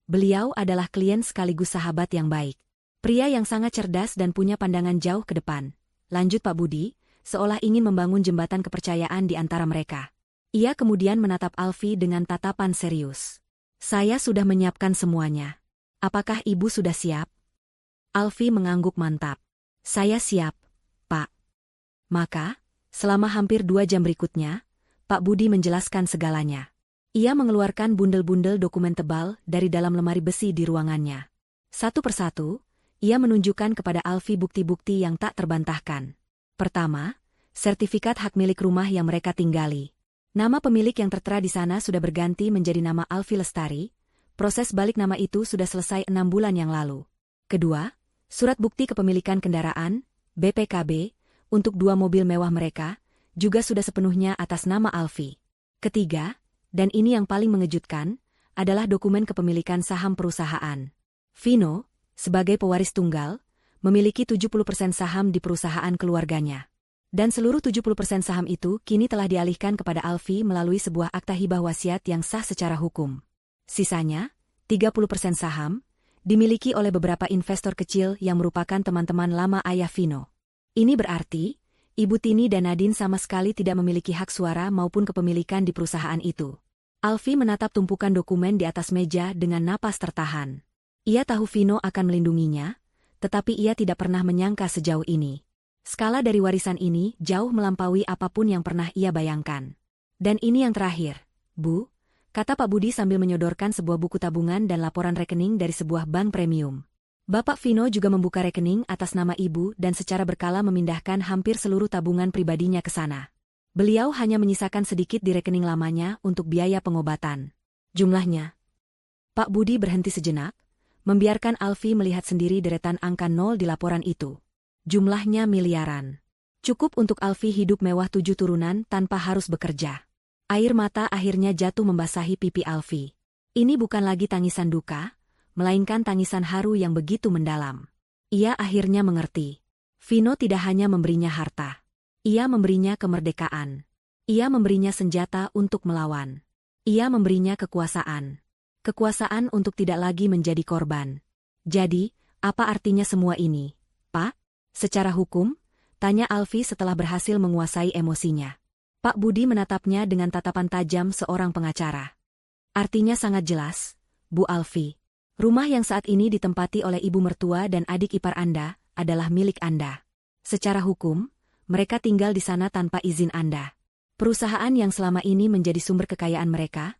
Beliau adalah klien sekaligus sahabat yang baik. Pria yang sangat cerdas dan punya pandangan jauh ke depan. Lanjut Pak Budi, seolah ingin membangun jembatan kepercayaan di antara mereka. Ia kemudian menatap Alfi dengan tatapan serius. Saya sudah menyiapkan semuanya. Apakah ibu sudah siap? Alfi mengangguk mantap. Saya siap, Pak. Maka, selama hampir 2 jam berikutnya, Pak Budi menjelaskan segalanya. Ia mengeluarkan bundel-bundel dokumen tebal dari dalam lemari besi di ruangannya. Satu persatu, ia menunjukkan kepada Alfi bukti-bukti yang tak terbantahkan. Pertama, sertifikat hak milik rumah yang mereka tinggali. Nama pemilik yang tertera di sana sudah berganti menjadi nama Alfi Lestari, Proses balik nama itu sudah selesai 6 bulan yang lalu. Kedua, surat bukti kepemilikan kendaraan, BPKB, untuk 2 mobil mewah mereka, juga sudah sepenuhnya atas nama Alfie. Ketiga, dan ini yang paling mengejutkan, adalah dokumen kepemilikan saham perusahaan. Vino, sebagai pewaris tunggal, memiliki 70% saham di perusahaan keluarganya. Dan seluruh 70% saham itu kini telah dialihkan kepada Alfie melalui sebuah akta hibah wasiat yang sah secara hukum. Sisanya, 30% saham, dimiliki oleh beberapa investor kecil yang merupakan teman-teman lama ayah Vino. Ini berarti, Ibu Tini dan Nadine sama sekali tidak memiliki hak suara maupun kepemilikan di perusahaan itu. Alfie menatap tumpukan dokumen di atas meja dengan napas tertahan. Ia tahu Vino akan melindunginya, tetapi ia tidak pernah menyangka sejauh ini. Skala dari warisan ini jauh melampaui apapun yang pernah ia bayangkan. Dan ini yang terakhir, Bu, kata Pak Budi sambil menyodorkan sebuah buku tabungan dan laporan rekening dari sebuah bank premium. Bapak Vino juga membuka rekening atas nama ibu dan secara berkala memindahkan hampir seluruh tabungan pribadinya ke sana. Beliau hanya menyisakan sedikit di rekening lamanya untuk biaya pengobatan. Jumlahnya. Pak Budi berhenti sejenak, membiarkan Alfie melihat sendiri deretan angka 0 di laporan itu. Jumlahnya miliaran. Cukup untuk Alfie hidup mewah 7 turunan tanpa harus bekerja. Air mata akhirnya jatuh membasahi pipi Alfie. Ini bukan lagi tangisan duka, melainkan tangisan haru yang begitu mendalam. Ia akhirnya mengerti. Vino tidak hanya memberinya harta. Ia memberinya kemerdekaan. Ia memberinya senjata untuk melawan. Ia memberinya kekuasaan. Kekuasaan untuk tidak lagi menjadi korban. Jadi, apa artinya semua ini, Pak? Secara hukum, tanya Alfie setelah berhasil menguasai emosinya. Pak Budi menatapnya dengan tatapan tajam seorang pengacara. Artinya sangat jelas, Bu Alfie. Rumah yang saat ini ditempati oleh ibu mertua dan adik ipar Anda adalah milik Anda. Secara hukum, mereka tinggal di sana tanpa izin Anda. Perusahaan yang selama ini menjadi sumber kekayaan mereka,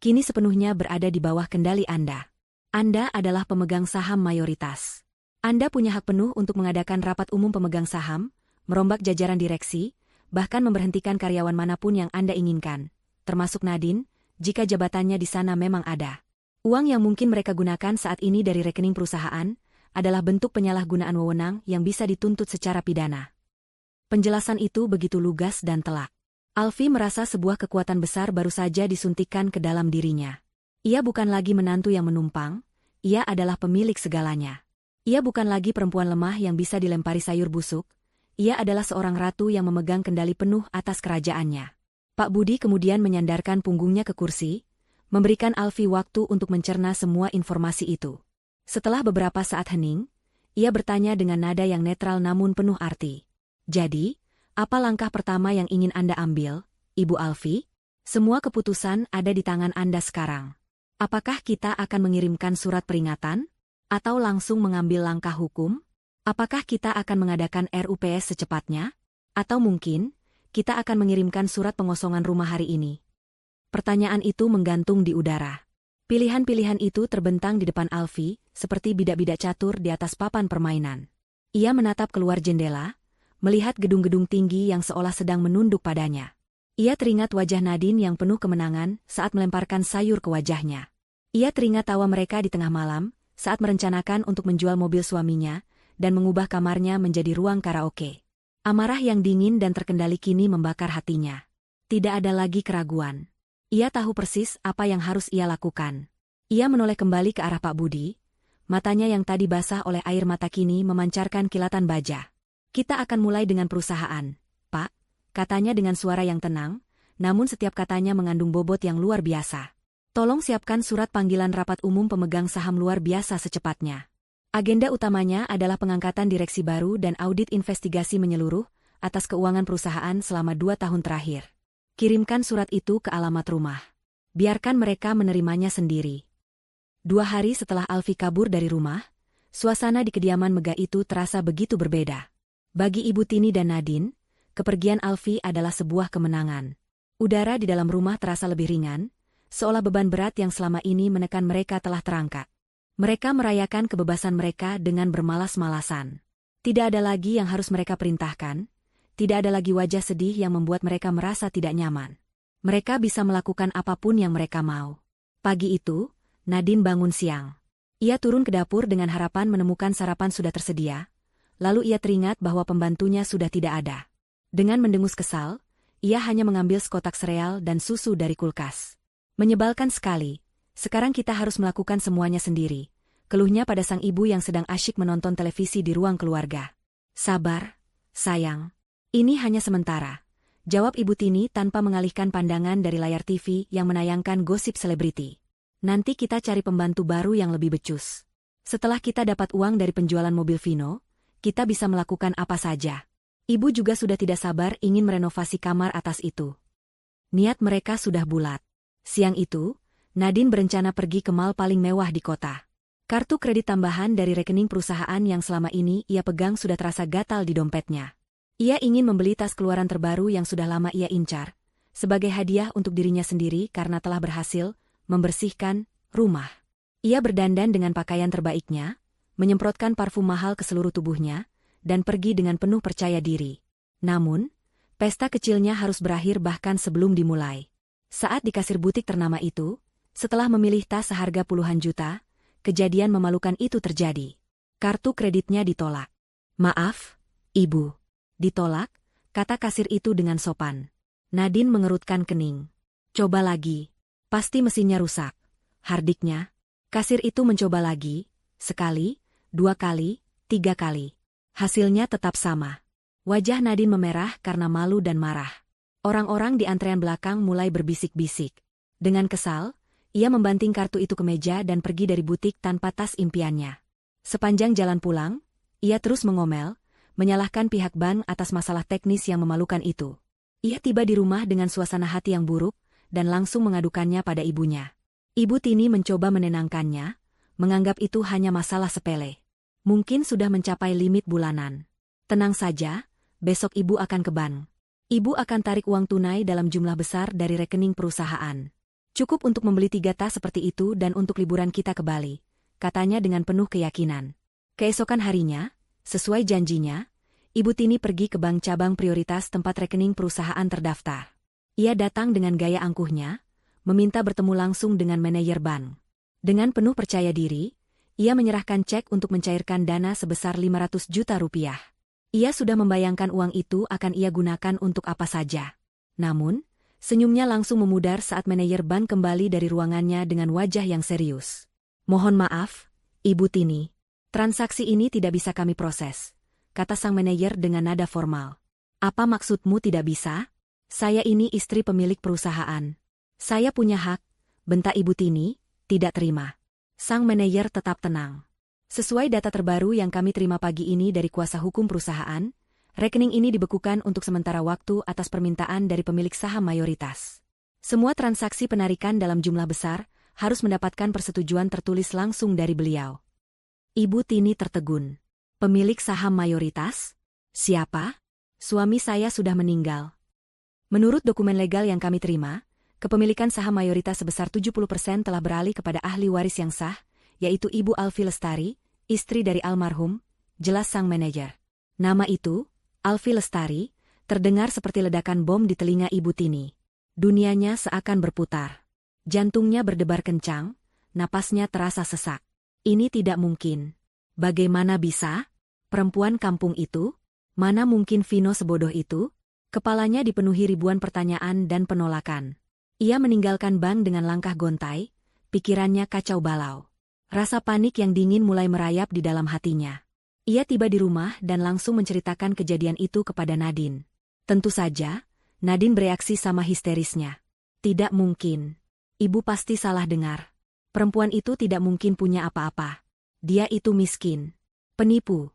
kini sepenuhnya berada di bawah kendali Anda. Anda adalah pemegang saham mayoritas. Anda punya hak penuh untuk mengadakan rapat umum pemegang saham, merombak jajaran direksi, bahkan memberhentikan karyawan manapun yang Anda inginkan, termasuk Nadine, jika jabatannya di sana memang ada. Uang yang mungkin mereka gunakan saat ini dari rekening perusahaan adalah bentuk penyalahgunaan wewenang yang bisa dituntut secara pidana. Penjelasan itu begitu lugas dan telak. Alfie merasa sebuah kekuatan besar baru saja disuntikkan ke dalam dirinya. Ia bukan lagi menantu yang menumpang, ia adalah pemilik segalanya. Ia bukan lagi perempuan lemah yang bisa dilempari sayur busuk, ia adalah seorang ratu yang memegang kendali penuh atas kerajaannya. Pak Budi kemudian menyandarkan punggungnya ke kursi, memberikan Alfie waktu untuk mencerna semua informasi itu. Setelah beberapa saat hening, ia bertanya dengan nada yang netral namun penuh arti. Jadi, apa langkah pertama yang ingin Anda ambil, Ibu Alfie? Semua keputusan ada di tangan Anda sekarang. Apakah kita akan mengirimkan surat peringatan? Atau langsung mengambil langkah hukum? Apakah kita akan mengadakan RUPS secepatnya? Atau mungkin, kita akan mengirimkan surat pengosongan rumah hari ini? Pertanyaan itu menggantung di udara. Pilihan-pilihan itu terbentang di depan Alfie, seperti bidak-bidak catur di atas papan permainan. Ia menatap keluar jendela, melihat gedung-gedung tinggi yang seolah sedang menunduk padanya. Ia teringat wajah Nadine yang penuh kemenangan saat melemparkan sayur ke wajahnya. Ia teringat tawa mereka di tengah malam, saat merencanakan untuk menjual mobil suaminya, dan mengubah kamarnya menjadi ruang karaoke. Amarah yang dingin dan terkendali kini membakar hatinya. Tidak ada lagi keraguan. Ia tahu persis apa yang harus ia lakukan. Ia menoleh kembali ke arah Pak Budi, matanya yang tadi basah oleh air mata kini memancarkan kilatan baja. Kita akan mulai dengan perusahaan, Pak, katanya dengan suara yang tenang, namun setiap katanya mengandung bobot yang luar biasa. Tolong siapkan surat panggilan rapat umum pemegang saham luar biasa secepatnya. Agenda utamanya adalah pengangkatan direksi baru dan audit investigasi menyeluruh atas keuangan perusahaan selama 2 tahun terakhir. Kirimkan surat itu ke alamat rumah. Biarkan mereka menerimanya sendiri. 2 hari setelah Alfie kabur dari rumah, suasana di kediaman megah itu terasa begitu berbeda. Bagi Ibu Tini dan Nadine, kepergian Alfie adalah sebuah kemenangan. Udara di dalam rumah terasa lebih ringan, seolah beban berat yang selama ini menekan mereka telah terangkat. Mereka merayakan kebebasan mereka dengan bermalas-malasan. Tidak ada lagi yang harus mereka perintahkan, tidak ada lagi wajah sedih yang membuat mereka merasa tidak nyaman. Mereka bisa melakukan apapun yang mereka mau. Pagi itu, Nadine bangun siang. Ia turun ke dapur dengan harapan menemukan sarapan sudah tersedia, lalu ia teringat bahwa pembantunya sudah tidak ada. Dengan mendengus kesal, ia hanya mengambil sekotak sereal dan susu dari kulkas. Menyebalkan sekali, sekarang kita harus melakukan semuanya sendiri, keluhnya pada sang ibu yang sedang asyik menonton televisi di ruang keluarga. Sabar, sayang. Ini hanya sementara, jawab Ibu Tini tanpa mengalihkan pandangan dari layar TV yang menayangkan gosip selebriti. Nanti kita cari pembantu baru yang lebih becus. Setelah kita dapat uang dari penjualan mobil Vino, kita bisa melakukan apa saja. Ibu juga sudah tidak sabar ingin merenovasi kamar atas itu. Niat mereka sudah bulat. Siang itu, Nadine berencana pergi ke mall paling mewah di kota. Kartu kredit tambahan dari rekening perusahaan yang selama ini ia pegang sudah terasa gatal di dompetnya. Ia ingin membeli tas keluaran terbaru yang sudah lama ia incar, sebagai hadiah untuk dirinya sendiri karena telah berhasil membersihkan rumah. Ia berdandan dengan pakaian terbaiknya, menyemprotkan parfum mahal ke seluruh tubuhnya, dan pergi dengan penuh percaya diri. Namun, pesta kecilnya harus berakhir bahkan sebelum dimulai. Saat di kasir butik ternama itu, setelah memilih tas seharga puluhan juta, kejadian memalukan itu terjadi. Kartu kreditnya ditolak. Maaf, Ibu. Ditolak, kata kasir itu dengan sopan. Nadine mengerutkan kening. Coba lagi. Pasti mesinnya rusak. Hardiknya. Kasir itu mencoba lagi, sekali, 2 kali, 3 kali. Hasilnya tetap sama. Wajah Nadine memerah karena malu dan marah. Orang-orang di antrean belakang mulai berbisik-bisik. Dengan kesal, ia membanting kartu itu ke meja dan pergi dari butik tanpa tas impiannya. Sepanjang jalan pulang, ia terus mengomel, menyalahkan pihak bank atas masalah teknis yang memalukan itu. Ia tiba di rumah dengan suasana hati yang buruk, dan langsung mengadukannya pada ibunya. Ibu Tini mencoba menenangkannya, menganggap itu hanya masalah sepele. Mungkin sudah mencapai limit bulanan. Tenang saja, besok ibu akan ke bank. Ibu akan tarik uang tunai dalam jumlah besar dari rekening perusahaan. Cukup untuk membeli 3 tas seperti itu dan untuk liburan kita ke Bali, katanya dengan penuh keyakinan. Keesokan harinya, sesuai janjinya, Ibu Tini pergi ke bank cabang prioritas tempat rekening perusahaan terdaftar. Ia datang dengan gaya angkuhnya, meminta bertemu langsung dengan manajer bank. Dengan penuh percaya diri, ia menyerahkan cek untuk mencairkan dana sebesar 500 juta rupiah. Ia sudah membayangkan uang itu akan ia gunakan untuk apa saja. Namun, senyumnya langsung memudar saat manajer bank kembali dari ruangannya dengan wajah yang serius. Mohon maaf, Ibu Tini. Transaksi ini tidak bisa kami proses, kata sang manajer dengan nada formal. Apa maksudmu tidak bisa? Saya ini istri pemilik perusahaan. Saya punya hak, bentak Ibu Tini, tidak terima. Sang manajer tetap tenang. Sesuai data terbaru yang kami terima pagi ini dari kuasa hukum perusahaan, rekening ini dibekukan untuk sementara waktu atas permintaan dari pemilik saham mayoritas. Semua transaksi penarikan dalam jumlah besar harus mendapatkan persetujuan tertulis langsung dari beliau. Ibu Tini tertegun. Pemilik saham mayoritas? Siapa? Suami saya sudah meninggal. Menurut dokumen legal yang kami terima, kepemilikan saham mayoritas sebesar 70% telah beralih kepada ahli waris yang sah, yaitu Ibu Alfi Lestari, istri dari almarhum, jelas sang manajer. Nama itu, Alfi Lestari, terdengar seperti ledakan bom di telinga Ibu Tini. Dunianya seakan berputar. Jantungnya berdebar kencang, napasnya terasa sesak. Ini tidak mungkin. Bagaimana bisa? Perempuan kampung itu? Mana mungkin Vino sebodoh itu? Kepalanya dipenuhi ribuan pertanyaan dan penolakan. Ia meninggalkan bank dengan langkah gontai, pikirannya kacau balau. Rasa panik yang dingin mulai merayap di dalam hatinya. Ia tiba di rumah dan langsung menceritakan kejadian itu kepada Nadine. Tentu saja, Nadine bereaksi sama histerisnya. Tidak mungkin. Ibu pasti salah dengar. Perempuan itu tidak mungkin punya apa-apa. Dia itu miskin. Penipu.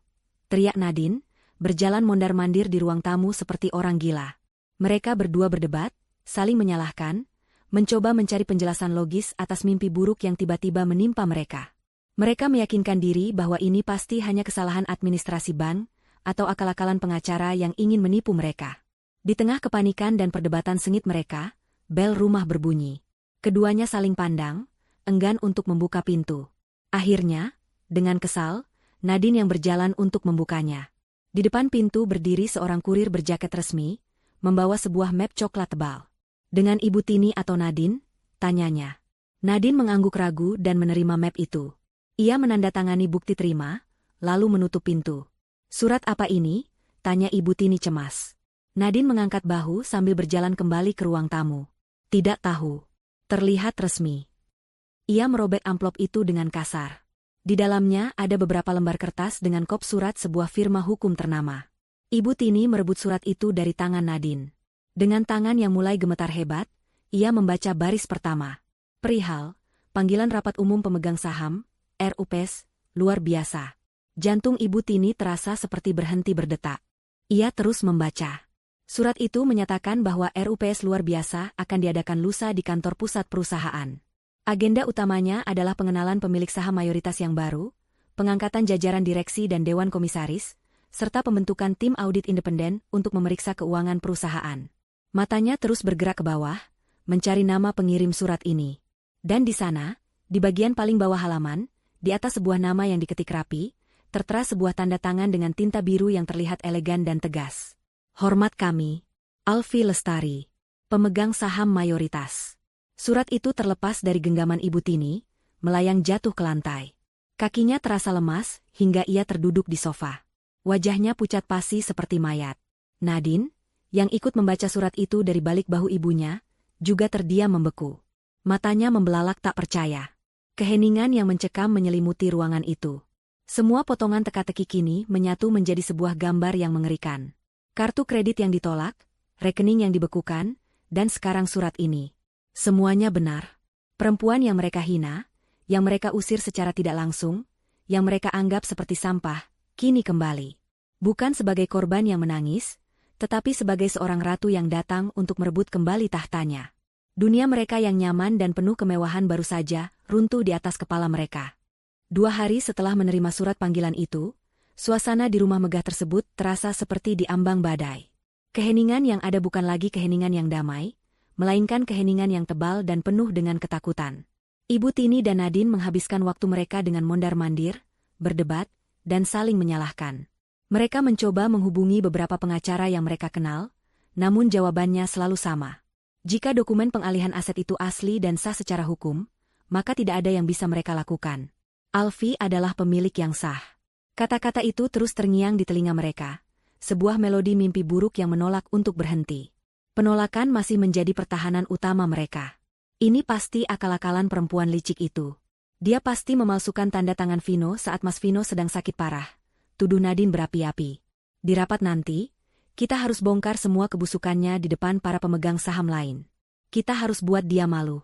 Teriak Nadine, berjalan mondar-mandir di ruang tamu seperti orang gila. Mereka berdua berdebat, saling menyalahkan, mencoba mencari penjelasan logis atas mimpi buruk yang tiba-tiba menimpa mereka. Mereka meyakinkan diri bahwa ini pasti hanya kesalahan administrasi bank, atau akal-akalan pengacara yang ingin menipu mereka. Di tengah kepanikan dan perdebatan sengit mereka, bel rumah berbunyi. Keduanya saling pandang, enggan untuk membuka pintu. Akhirnya, dengan kesal, Nadine yang berjalan untuk membukanya. Di depan pintu berdiri seorang kurir berjaket resmi, membawa sebuah map coklat tebal. Dengan Ibu Tini atau Nadine? Tanyanya. Nadine mengangguk ragu dan menerima map itu. Ia menandatangani bukti terima, lalu menutup pintu. Surat apa ini? Tanya Ibu Tini cemas. Nadine mengangkat bahu sambil berjalan kembali ke ruang tamu. Tidak tahu. Terlihat resmi. Ia merobek amplop itu dengan kasar. Di dalamnya ada beberapa lembar kertas dengan kop surat sebuah firma hukum ternama. Ibu Tini merebut surat itu dari tangan Nadine. Dengan tangan yang mulai gemetar hebat, ia membaca baris pertama. Perihal, panggilan rapat umum pemegang saham, RUPS, luar biasa. Jantung Ibu Tini terasa seperti berhenti berdetak. Ia terus membaca. Surat itu menyatakan bahwa RUPS luar biasa akan diadakan lusa di kantor pusat perusahaan. Agenda utamanya adalah pengenalan pemilik saham mayoritas yang baru, pengangkatan jajaran direksi dan dewan komisaris, serta pembentukan tim audit independen untuk memeriksa keuangan perusahaan. Matanya terus bergerak ke bawah, mencari nama pengirim surat ini. Dan di sana, di bagian paling bawah halaman, di atas sebuah nama yang diketik rapi, tertera sebuah tanda tangan dengan tinta biru yang terlihat elegan dan tegas. Hormat kami, Alfi Lestari, pemegang saham mayoritas. Surat itu terlepas dari genggaman Ibu Tini, melayang jatuh ke lantai. Kakinya terasa lemas, hingga ia terduduk di sofa. Wajahnya pucat pasi seperti mayat. Nadine, yang ikut membaca surat itu dari balik bahu ibunya, juga terdiam membeku. Matanya membelalak tak percaya. Keheningan yang mencekam menyelimuti ruangan itu. Semua potongan teka-teki kini menyatu menjadi sebuah gambar yang mengerikan. Kartu kredit yang ditolak, rekening yang dibekukan, dan sekarang surat ini. Semuanya benar. Perempuan yang mereka hina, yang mereka usir secara tidak langsung, yang mereka anggap seperti sampah, kini kembali. Bukan sebagai korban yang menangis, tetapi sebagai seorang ratu yang datang untuk merebut kembali tahtanya. Dunia mereka yang nyaman dan penuh kemewahan baru saja runtuh di atas kepala mereka. 2 hari setelah menerima surat panggilan itu, suasana di rumah megah tersebut terasa seperti diambang badai. Keheningan yang ada bukan lagi keheningan yang damai, melainkan keheningan yang tebal dan penuh dengan ketakutan. Ibu Tini dan Nadine menghabiskan waktu mereka dengan mondar-mandir, berdebat, dan saling menyalahkan. Mereka mencoba menghubungi beberapa pengacara yang mereka kenal, namun jawabannya selalu sama. Jika dokumen pengalihan aset itu asli dan sah secara hukum, maka tidak ada yang bisa mereka lakukan. Alfi adalah pemilik yang sah. Kata-kata itu terus terngiang di telinga mereka, sebuah melodi mimpi buruk yang menolak untuk berhenti. Penolakan masih menjadi pertahanan utama mereka. Ini pasti akal-akalan perempuan licik itu. Dia pasti memalsukan tanda tangan Vino saat Mas Vino sedang sakit parah. Tuduh Nadine berapi-api. Di rapat nanti, kita harus bongkar semua kebusukannya di depan para pemegang saham lain. Kita harus buat dia malu.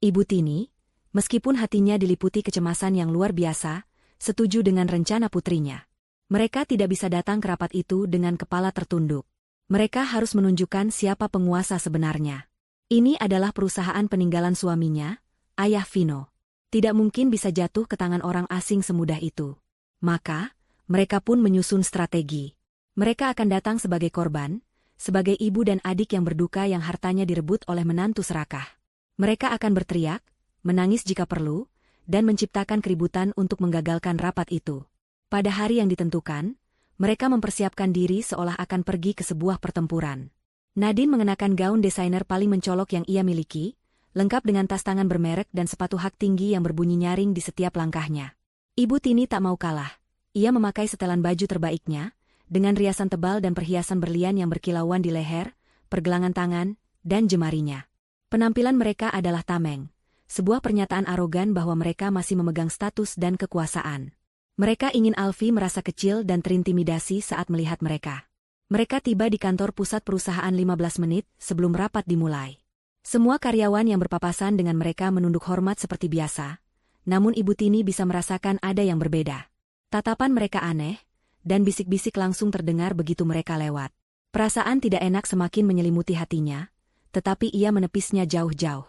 Ibu Tini, meskipun hatinya diliputi kecemasan yang luar biasa, setuju dengan rencana putrinya. Mereka tidak bisa datang ke rapat itu dengan kepala tertunduk. Mereka harus menunjukkan siapa penguasa sebenarnya. Ini adalah perusahaan peninggalan suaminya, ayah Vino. Tidak mungkin bisa jatuh ke tangan orang asing semudah itu. Maka, mereka pun menyusun strategi. Mereka akan datang sebagai korban, sebagai ibu dan adik yang berduka yang hartanya direbut oleh menantu serakah. Mereka akan berteriak, menangis jika perlu, dan menciptakan keributan untuk menggagalkan rapat itu. Pada hari yang ditentukan, mereka mempersiapkan diri seolah akan pergi ke sebuah pertempuran. Nadine mengenakan gaun desainer paling mencolok yang ia miliki, lengkap dengan tas tangan bermerek dan sepatu hak tinggi yang berbunyi nyaring di setiap langkahnya. Ibu Tini tak mau kalah. Ia memakai setelan baju terbaiknya, dengan riasan tebal dan perhiasan berlian yang berkilauan di leher, pergelangan tangan, dan jemarinya. Penampilan mereka adalah tameng, sebuah pernyataan arogan bahwa mereka masih memegang status dan kekuasaan. Mereka ingin Alfi merasa kecil dan terintimidasi saat melihat mereka. Mereka tiba di kantor pusat perusahaan 15 menit sebelum rapat dimulai. Semua karyawan yang berpapasan dengan mereka menunduk hormat seperti biasa, namun Ibu Tini bisa merasakan ada yang berbeda. Tatapan mereka aneh, dan bisik-bisik langsung terdengar begitu mereka lewat. Perasaan tidak enak semakin menyelimuti hatinya, tetapi ia menepisnya jauh-jauh.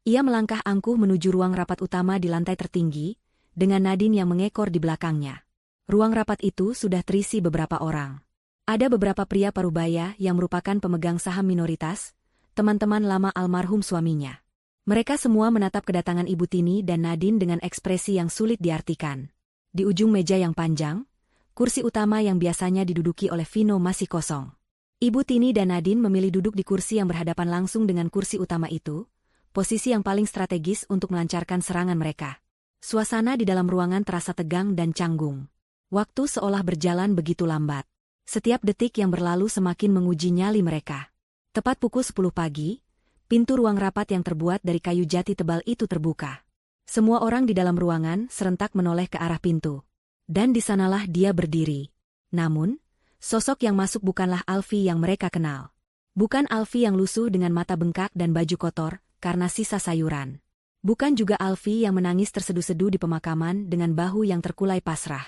Ia melangkah angkuh menuju ruang rapat utama di lantai tertinggi, dengan Nadine yang mengekor di belakangnya. Ruang rapat itu sudah terisi beberapa orang. Ada beberapa pria parubaya yang merupakan pemegang saham minoritas, teman-teman lama almarhum suaminya. Mereka semua menatap kedatangan Ibu Tini dan Nadine dengan ekspresi yang sulit diartikan. Di ujung meja yang panjang, kursi utama yang biasanya diduduki oleh Vino masih kosong. Ibu Tini dan Nadine memilih duduk di kursi yang berhadapan langsung dengan kursi utama itu, posisi yang paling strategis untuk melancarkan serangan mereka. Suasana di dalam ruangan terasa tegang dan canggung. Waktu seolah berjalan begitu lambat. Setiap detik yang berlalu semakin menguji nyali mereka. Tepat pukul 10 pagi, pintu ruang rapat yang terbuat dari kayu jati tebal itu terbuka. Semua orang di dalam ruangan serentak menoleh ke arah pintu. Dan di sanalah dia berdiri. Namun, sosok yang masuk bukanlah Alfie yang mereka kenal. Bukan Alfie yang lusuh dengan mata bengkak dan baju kotor karena sisa sayuran. Bukan juga Alfie yang menangis terseduh-seduh di pemakaman dengan bahu yang terkulai pasrah.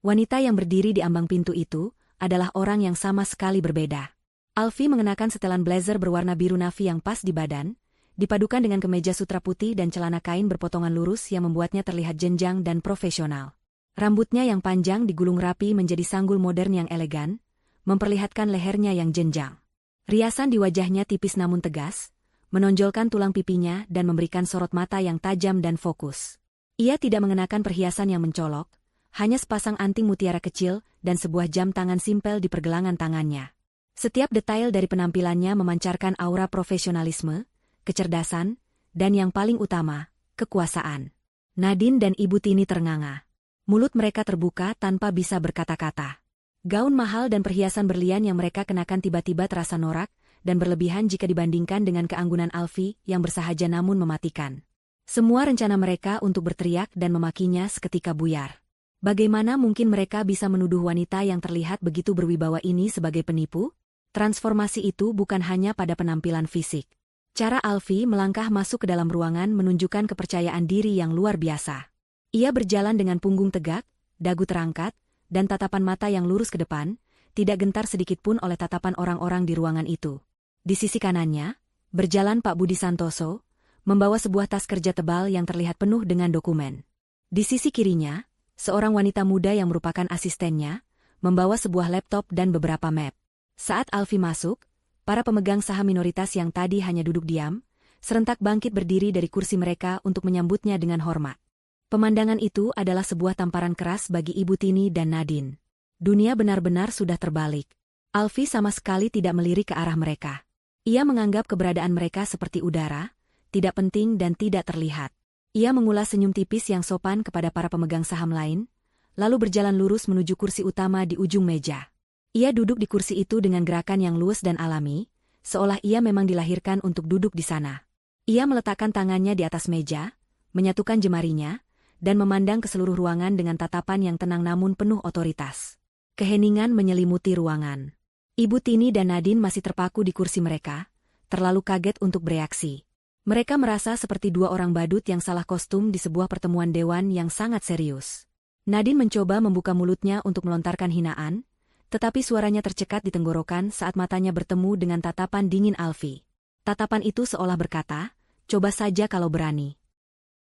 Wanita yang berdiri di ambang pintu itu adalah orang yang sama sekali berbeda. Alfie mengenakan setelan blazer berwarna biru navy yang pas di badan, dipadukan dengan kemeja sutra putih dan celana kain berpotongan lurus yang membuatnya terlihat jenjang dan profesional. Rambutnya yang panjang digulung rapi menjadi sanggul modern yang elegan, memperlihatkan lehernya yang jenjang. Riasan di wajahnya tipis namun tegas, menonjolkan tulang pipinya dan memberikan sorot mata yang tajam dan fokus. Ia tidak mengenakan perhiasan yang mencolok, hanya sepasang anting mutiara kecil dan sebuah jam tangan simpel di pergelangan tangannya. Setiap detail dari penampilannya memancarkan aura profesionalisme, kecerdasan, dan yang paling utama, kekuasaan. Nadine dan Ibu Tini ternganga. Mulut mereka terbuka tanpa bisa berkata-kata. Gaun mahal dan perhiasan berlian yang mereka kenakan tiba-tiba terasa norak dan berlebihan jika dibandingkan dengan keanggunan Alfie yang bersahaja namun mematikan. Semua rencana mereka untuk berteriak dan memakinya seketika buyar. Bagaimana mungkin mereka bisa menuduh wanita yang terlihat begitu berwibawa ini sebagai penipu? Transformasi itu bukan hanya pada penampilan fisik. Cara Alfie melangkah masuk ke dalam ruangan menunjukkan kepercayaan diri yang luar biasa. Ia berjalan dengan punggung tegak, dagu terangkat, dan tatapan mata yang lurus ke depan, tidak gentar sedikitpun oleh tatapan orang-orang di ruangan itu. Di sisi kanannya, berjalan Pak Budi Santoso, membawa sebuah tas kerja tebal yang terlihat penuh dengan dokumen. Di sisi kirinya, seorang wanita muda yang merupakan asistennya, membawa sebuah laptop dan beberapa map. Saat Alfie masuk, para pemegang saham minoritas yang tadi hanya duduk diam, serentak bangkit berdiri dari kursi mereka untuk menyambutnya dengan hormat. Pemandangan itu adalah sebuah tamparan keras bagi Ibu Tini dan Nadine. Dunia benar-benar sudah terbalik. Alfie sama sekali tidak melirik ke arah mereka. Ia menganggap keberadaan mereka seperti udara, tidak penting dan tidak terlihat. Ia mengulas senyum tipis yang sopan kepada para pemegang saham lain, lalu berjalan lurus menuju kursi utama di ujung meja. Ia duduk di kursi itu dengan gerakan yang luwes dan alami, seolah ia memang dilahirkan untuk duduk di sana. Ia meletakkan tangannya di atas meja, menyatukan jemarinya, dan memandang ke seluruh ruangan dengan tatapan yang tenang namun penuh otoritas. Keheningan menyelimuti ruangan. Ibu Tini dan Nadine masih terpaku di kursi mereka, terlalu kaget untuk bereaksi. Mereka merasa seperti dua orang badut yang salah kostum di sebuah pertemuan dewan yang sangat serius. Nadine mencoba membuka mulutnya untuk melontarkan hinaan, tetapi suaranya tercekat di tenggorokan saat matanya bertemu dengan tatapan dingin Alfie. Tatapan itu seolah berkata, "Coba saja kalau berani."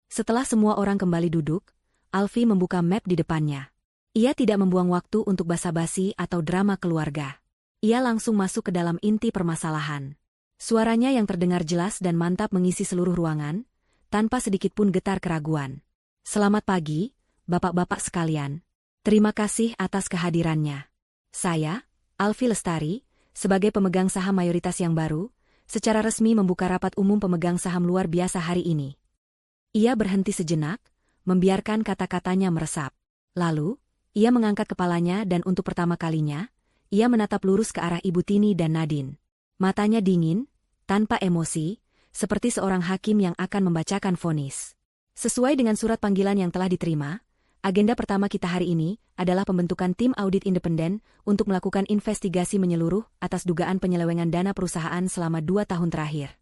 Setelah semua orang kembali duduk, Alfie membuka map di depannya. Ia tidak membuang waktu untuk basa-basi atau drama keluarga. Ia langsung masuk ke dalam inti permasalahan. Suaranya yang terdengar jelas dan mantap mengisi seluruh ruangan, tanpa sedikitpun getar keraguan. "Selamat pagi, bapak-bapak sekalian. Terima kasih atas kehadirannya. Saya, Alfie Lestari, sebagai pemegang saham mayoritas yang baru, secara resmi membuka rapat umum pemegang saham luar biasa hari ini." Ia berhenti sejenak, membiarkan kata-katanya meresap. Lalu, ia mengangkat kepalanya dan untuk pertama kalinya, ia menatap lurus ke arah Ibu Tini dan Nadine. Matanya dingin, tanpa emosi, seperti seorang hakim yang akan membacakan vonis. Sesuai dengan surat panggilan yang telah diterima, agenda pertama kita hari ini adalah pembentukan tim audit independen untuk melakukan investigasi menyeluruh atas dugaan penyelewengan dana perusahaan selama 2 tahun terakhir.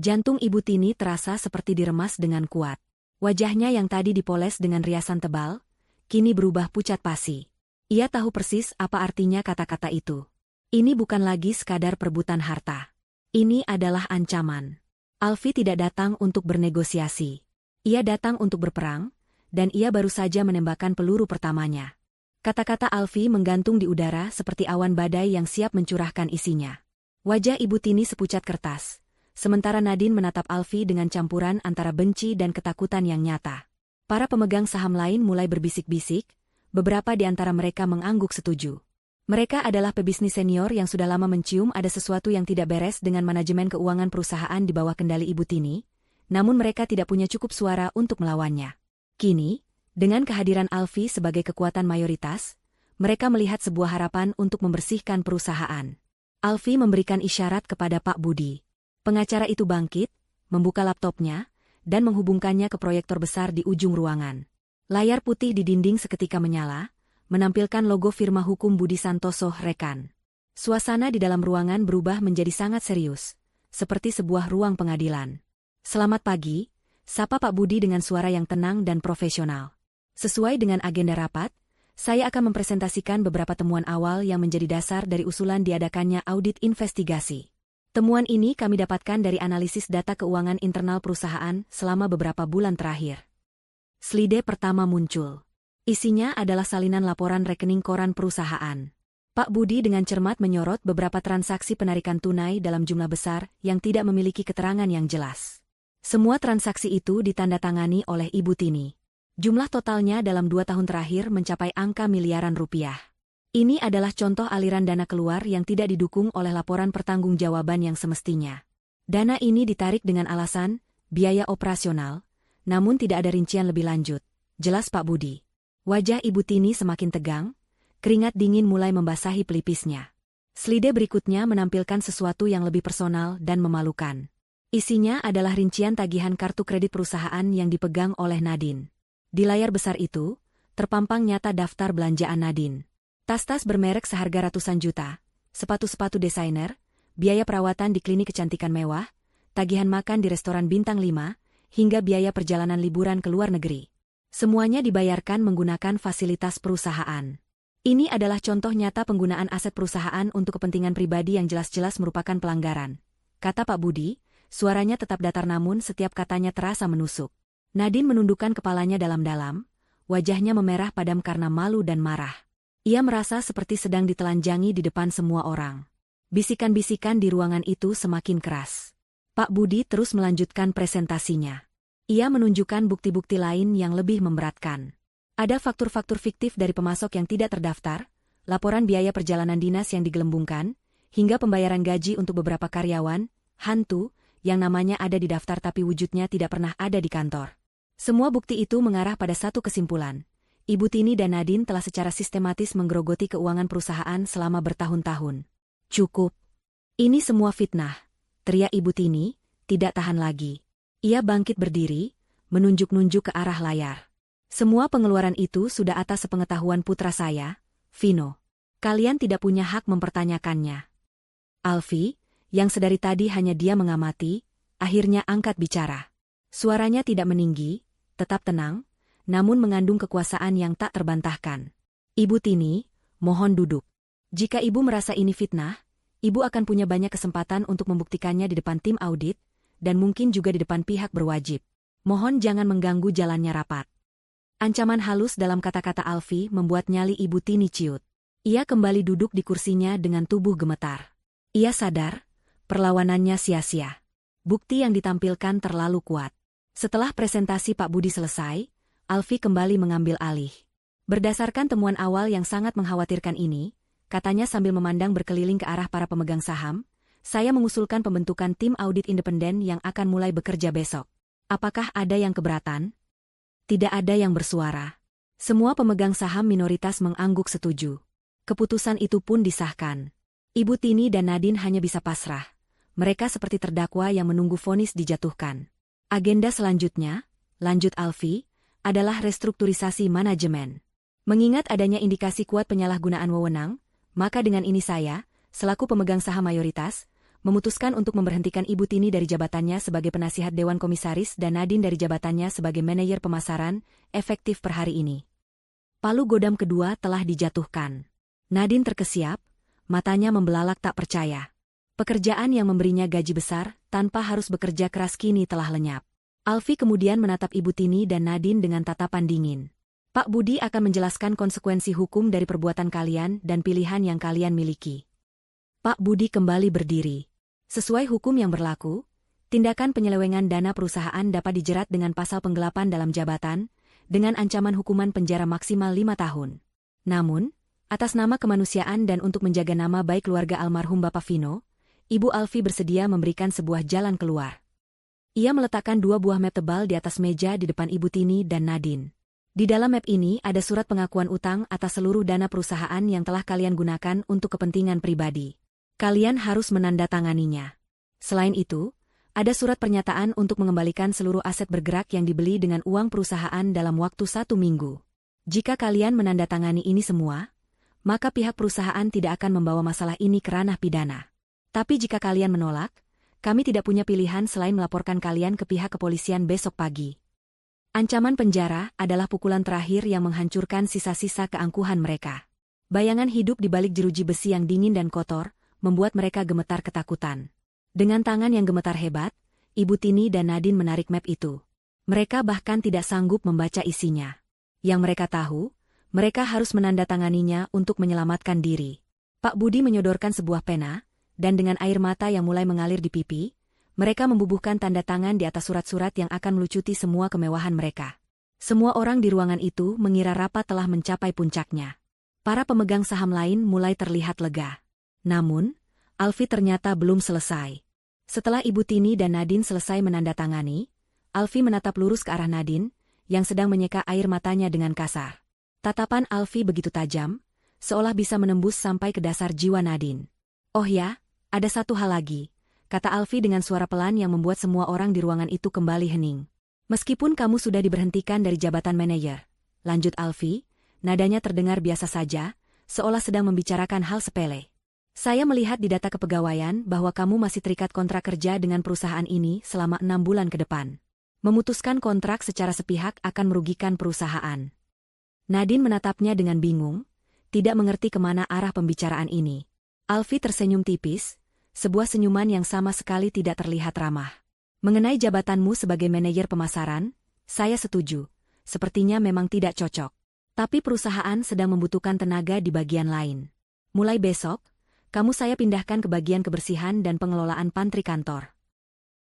Jantung Ibu Tini terasa seperti diremas dengan kuat. Wajahnya yang tadi dipoles dengan riasan tebal, kini berubah pucat pasi. Ia tahu persis apa artinya kata-kata itu. Ini bukan lagi sekadar perebutan harta. Ini adalah ancaman. Alfie tidak datang untuk bernegosiasi. Ia datang untuk berperang, dan ia baru saja menembakkan peluru pertamanya. Kata-kata Alfie menggantung di udara seperti awan badai yang siap mencurahkan isinya. Wajah Ibu Tini sepucat kertas, sementara Nadine menatap Alfie dengan campuran antara benci dan ketakutan yang nyata. Para pemegang saham lain mulai berbisik-bisik, beberapa di antara mereka mengangguk setuju. Mereka adalah pebisnis senior yang sudah lama mencium ada sesuatu yang tidak beres dengan manajemen keuangan perusahaan di bawah kendali Ibu Tini, namun mereka tidak punya cukup suara untuk melawannya. Kini, dengan kehadiran Alfie sebagai kekuatan mayoritas, mereka melihat sebuah harapan untuk membersihkan perusahaan. Alfie memberikan isyarat kepada Pak Budi. Pengacara itu bangkit, membuka laptopnya, dan menghubungkannya ke proyektor besar di ujung ruangan. Layar putih di dinding seketika menyala, menampilkan logo firma hukum Budi Santoso Rekan. Suasana di dalam ruangan berubah menjadi sangat serius, seperti sebuah ruang pengadilan. "Selamat pagi," sapa Pak Budi dengan suara yang tenang dan profesional. "Sesuai dengan agenda rapat, saya akan mempresentasikan beberapa temuan awal yang menjadi dasar dari usulan diadakannya audit investigasi. Temuan ini kami dapatkan dari analisis data keuangan internal perusahaan selama beberapa bulan terakhir." Slide pertama muncul. Isinya adalah salinan laporan rekening koran perusahaan. Pak Budi dengan cermat menyorot beberapa transaksi penarikan tunai dalam jumlah besar yang tidak memiliki keterangan yang jelas. Semua transaksi itu ditandatangani oleh Ibu Tini. Jumlah totalnya dalam 2 tahun terakhir mencapai angka miliaran rupiah. Ini adalah contoh aliran dana keluar yang tidak didukung oleh laporan pertanggungjawaban yang semestinya. Dana ini ditarik dengan alasan biaya operasional, namun tidak ada rincian lebih lanjut, jelas Pak Budi. Wajah Ibu Tini semakin tegang, keringat dingin mulai membasahi pelipisnya. Slide berikutnya menampilkan sesuatu yang lebih personal dan memalukan. Isinya adalah rincian tagihan kartu kredit perusahaan yang dipegang oleh Nadine. Di layar besar itu, terpampang nyata daftar belanjaan Nadine. Tas-tas bermerek seharga ratusan juta, sepatu-sepatu desainer, biaya perawatan di klinik kecantikan mewah, tagihan makan di restoran bintang 5, hingga biaya perjalanan liburan ke luar negeri. Semuanya dibayarkan menggunakan fasilitas perusahaan. Ini adalah contoh nyata penggunaan aset perusahaan untuk kepentingan pribadi yang jelas-jelas merupakan pelanggaran, kata Pak Budi, suaranya tetap datar namun setiap katanya terasa menusuk. Nadine menundukkan kepalanya dalam-dalam, wajahnya memerah padam karena malu dan marah. Ia merasa seperti sedang ditelanjangi di depan semua orang. Bisikan-bisikan di ruangan itu semakin keras. Pak Budi terus melanjutkan presentasinya. Ia menunjukkan bukti-bukti lain yang lebih memberatkan. Ada faktur-faktur fiktif dari pemasok yang tidak terdaftar, laporan biaya perjalanan dinas yang digelembungkan, hingga pembayaran gaji untuk beberapa karyawan, hantu, yang namanya ada di daftar tapi wujudnya tidak pernah ada di kantor. Semua bukti itu mengarah pada satu kesimpulan. Ibu Tini dan Nadine telah secara sistematis menggerogoti keuangan perusahaan selama bertahun-tahun. "Cukup. Ini semua fitnah," teriak Ibu Tini, tidak tahan lagi. Ia bangkit berdiri, menunjuk-nunjuk ke arah layar. "Semua pengeluaran itu sudah atas sepengetahuan putra saya, Vino. Kalian tidak punya hak mempertanyakannya." Alfie, yang sedari tadi hanya dia mengamati, akhirnya angkat bicara. Suaranya tidak meninggi, tetap tenang, namun mengandung kekuasaan yang tak terbantahkan. "Ibu Tini, mohon duduk. Jika Ibu merasa ini fitnah, Ibu akan punya banyak kesempatan untuk membuktikannya di depan tim audit, dan mungkin juga di depan pihak berwajib. Mohon jangan mengganggu jalannya rapat." Ancaman halus dalam kata-kata Alfie membuat nyali Ibu Tini ciut. Ia kembali duduk di kursinya dengan tubuh gemetar. Ia sadar, perlawanannya sia-sia. Bukti yang ditampilkan terlalu kuat. Setelah presentasi Pak Budi selesai, Alfie kembali mengambil alih. Berdasarkan temuan awal yang sangat mengkhawatirkan ini, katanya sambil memandang berkeliling ke arah para pemegang saham, "Saya mengusulkan pembentukan tim audit independen yang akan mulai bekerja besok. Apakah ada yang keberatan?" Tidak ada yang bersuara. Semua pemegang saham minoritas mengangguk setuju. Keputusan itu pun disahkan. Ibu Tini dan Nadine hanya bisa pasrah. Mereka seperti terdakwa yang menunggu vonis dijatuhkan. Agenda selanjutnya, lanjut Alfie, adalah restrukturisasi manajemen. Mengingat adanya indikasi kuat penyalahgunaan wewenang, maka dengan ini saya, selaku pemegang saham mayoritas, memutuskan untuk memberhentikan Ibu Tini dari jabatannya sebagai penasihat Dewan Komisaris dan Nadine dari jabatannya sebagai manajer pemasaran, efektif per hari ini. Palu godam kedua telah dijatuhkan. Nadine terkesiap, matanya membelalak tak percaya. Pekerjaan yang memberinya gaji besar, tanpa harus bekerja keras kini telah lenyap. Alfie kemudian menatap Ibu Tini dan Nadine dengan tatapan dingin. "Pak Budi akan menjelaskan konsekuensi hukum dari perbuatan kalian dan pilihan yang kalian miliki." Pak Budi kembali berdiri. Sesuai hukum yang berlaku, tindakan penyelewengan dana perusahaan dapat dijerat dengan pasal penggelapan dalam jabatan, dengan ancaman hukuman penjara maksimal 5 tahun. Namun, atas nama kemanusiaan dan untuk menjaga nama baik keluarga almarhum Bapak Vino, Ibu Alfie bersedia memberikan sebuah jalan keluar. Ia meletakkan 2 buah map tebal di atas meja di depan Ibu Tini dan Nadine. Di dalam map ini ada surat pengakuan utang atas seluruh dana perusahaan yang telah kalian gunakan untuk kepentingan pribadi. Kalian harus menandatanganinya. Selain itu, ada surat pernyataan untuk mengembalikan seluruh aset bergerak yang dibeli dengan uang perusahaan dalam waktu 1 minggu. Jika kalian menandatangani ini semua, maka pihak perusahaan tidak akan membawa masalah ini ke ranah pidana. Tapi jika kalian menolak, kami tidak punya pilihan selain melaporkan kalian ke pihak kepolisian besok pagi. Ancaman penjara adalah pukulan terakhir yang menghancurkan sisa-sisa keangkuhan mereka. Bayangan hidup di balik jeruji besi yang dingin dan kotor, membuat mereka gemetar ketakutan. Dengan tangan yang gemetar hebat, Ibu Tini dan Nadine menarik map itu. Mereka bahkan tidak sanggup membaca isinya. Yang mereka tahu, mereka harus menandatanganinya untuk menyelamatkan diri. Pak Budi menyodorkan sebuah pena, dan dengan air mata yang mulai mengalir di pipi, mereka membubuhkan tanda tangan di atas surat-surat yang akan melucuti semua kemewahan mereka. Semua orang di ruangan itu mengira rapat telah mencapai puncaknya. Para pemegang saham lain mulai terlihat lega. Namun, Alfie ternyata belum selesai. Setelah Ibu Tini dan Nadine selesai menandatangani, Alfie menatap lurus ke arah Nadine, yang sedang menyeka air matanya dengan kasar. Tatapan Alfie begitu tajam, seolah bisa menembus sampai ke dasar jiwa Nadine. "Oh ya, ada satu hal lagi," kata Alfie dengan suara pelan yang membuat semua orang di ruangan itu kembali hening. "Meskipun kamu sudah diberhentikan dari jabatan manajer," lanjut Alfie, nadanya terdengar biasa saja, seolah sedang membicarakan hal sepele. "Saya melihat di data kepegawaian bahwa kamu masih terikat kontrak kerja dengan perusahaan ini selama 6 bulan ke depan. Memutuskan kontrak secara sepihak akan merugikan perusahaan." Nadine menatapnya dengan bingung, tidak mengerti kemana arah pembicaraan ini. Alfie tersenyum tipis, sebuah senyuman yang sama sekali tidak terlihat ramah. "Mengenai jabatanmu sebagai manajer pemasaran, saya setuju, sepertinya memang tidak cocok. Tapi perusahaan sedang membutuhkan tenaga di bagian lain. Mulai besok, kamu saya pindahkan ke bagian kebersihan dan pengelolaan pantry kantor."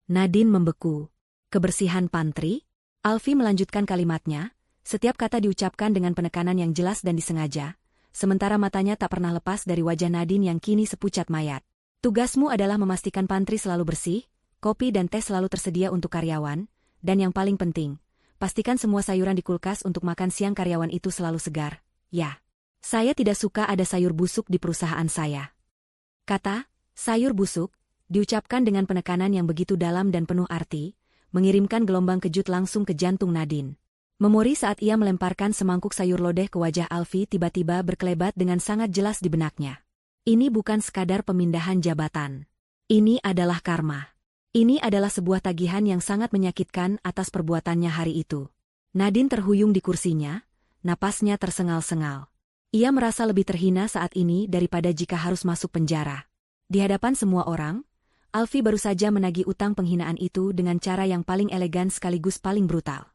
Nadine membeku. "Kebersihan pantry?" Alfie melanjutkan kalimatnya, setiap kata diucapkan dengan penekanan yang jelas dan disengaja, sementara matanya tak pernah lepas dari wajah Nadine yang kini sepucat mayat. "Tugasmu adalah memastikan pantry selalu bersih, kopi dan teh selalu tersedia untuk karyawan, dan yang paling penting, pastikan semua sayuran di kulkas untuk makan siang karyawan itu selalu segar. Ya, saya tidak suka ada sayur busuk di perusahaan saya." Kata "sayur busuk" diucapkan dengan penekanan yang begitu dalam dan penuh arti, mengirimkan gelombang kejut langsung ke jantung Nadine. Memori saat ia melemparkan semangkuk sayur lodeh ke wajah Alfie tiba-tiba berkelebat dengan sangat jelas di benaknya. Ini bukan sekadar pemindahan jabatan. Ini adalah karma. Ini adalah sebuah tagihan yang sangat menyakitkan atas perbuatannya hari itu. Nadine terhuyung di kursinya, napasnya tersengal-sengal. Ia merasa lebih terhina saat ini daripada jika harus masuk penjara. Di hadapan semua orang, Alfie baru saja menagih utang penghinaan itu dengan cara yang paling elegan sekaligus paling brutal.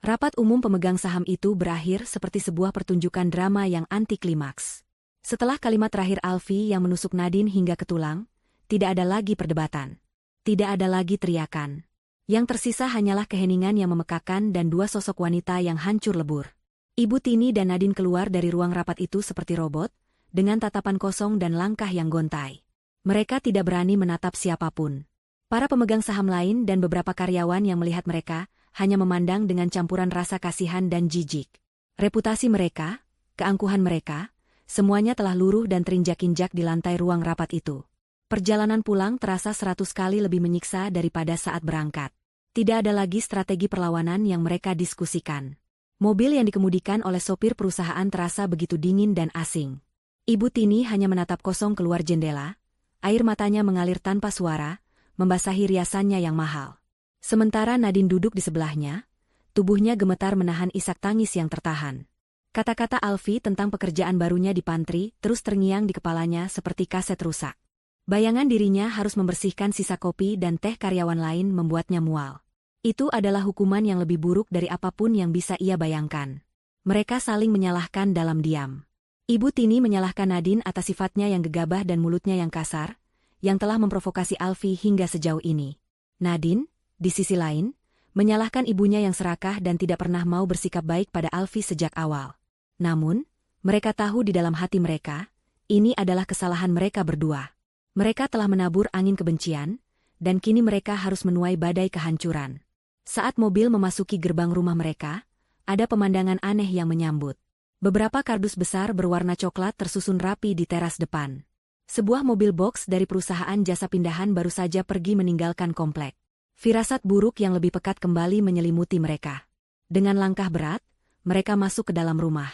Rapat umum pemegang saham itu berakhir seperti sebuah pertunjukan drama yang anti-klimaks. Setelah kalimat terakhir Alfie yang menusuk Nadine hingga ke tulang, tidak ada lagi perdebatan. Tidak ada lagi teriakan. Yang tersisa hanyalah keheningan yang memekakan dan 2 sosok wanita yang hancur lebur. Ibu Tini dan Nadine keluar dari ruang rapat itu seperti robot, dengan tatapan kosong dan langkah yang gontai. Mereka tidak berani menatap siapapun. Para pemegang saham lain dan beberapa karyawan yang melihat mereka, hanya memandang dengan campuran rasa kasihan dan jijik. Reputasi mereka, keangkuhan mereka, semuanya telah luruh dan terinjak-injak di lantai ruang rapat itu. Perjalanan pulang terasa 100 kali lebih menyiksa daripada saat berangkat. Tidak ada lagi strategi perlawanan yang mereka diskusikan. Mobil yang dikemudikan oleh sopir perusahaan terasa begitu dingin dan asing. Ibu Tini hanya menatap kosong keluar jendela, air matanya mengalir tanpa suara, membasahi riasannya yang mahal. Sementara Nadine duduk di sebelahnya, tubuhnya gemetar menahan isak tangis yang tertahan. Kata-kata Alfie tentang pekerjaan barunya di pantry terus terngiang di kepalanya seperti kaset rusak. Bayangan dirinya harus membersihkan sisa kopi dan teh karyawan lain membuatnya mual. Itu adalah hukuman yang lebih buruk dari apapun yang bisa ia bayangkan. Mereka saling menyalahkan dalam diam. Ibu Tini menyalahkan Nadine atas sifatnya yang gegabah dan mulutnya yang kasar, yang telah memprovokasi Alfie hingga sejauh ini. Nadine, di sisi lain, menyalahkan ibunya yang serakah dan tidak pernah mau bersikap baik pada Alfie sejak awal. Namun, mereka tahu di dalam hati mereka, ini adalah kesalahan mereka berdua. Mereka telah menabur angin kebencian, dan kini mereka harus menuai badai kehancuran. Saat mobil memasuki gerbang rumah mereka, ada pemandangan aneh yang menyambut. Beberapa kardus besar berwarna coklat tersusun rapi di teras depan. Sebuah mobil box dari perusahaan jasa pindahan baru saja pergi meninggalkan komplek. Firasat buruk yang lebih pekat kembali menyelimuti mereka. Dengan langkah berat, mereka masuk ke dalam rumah.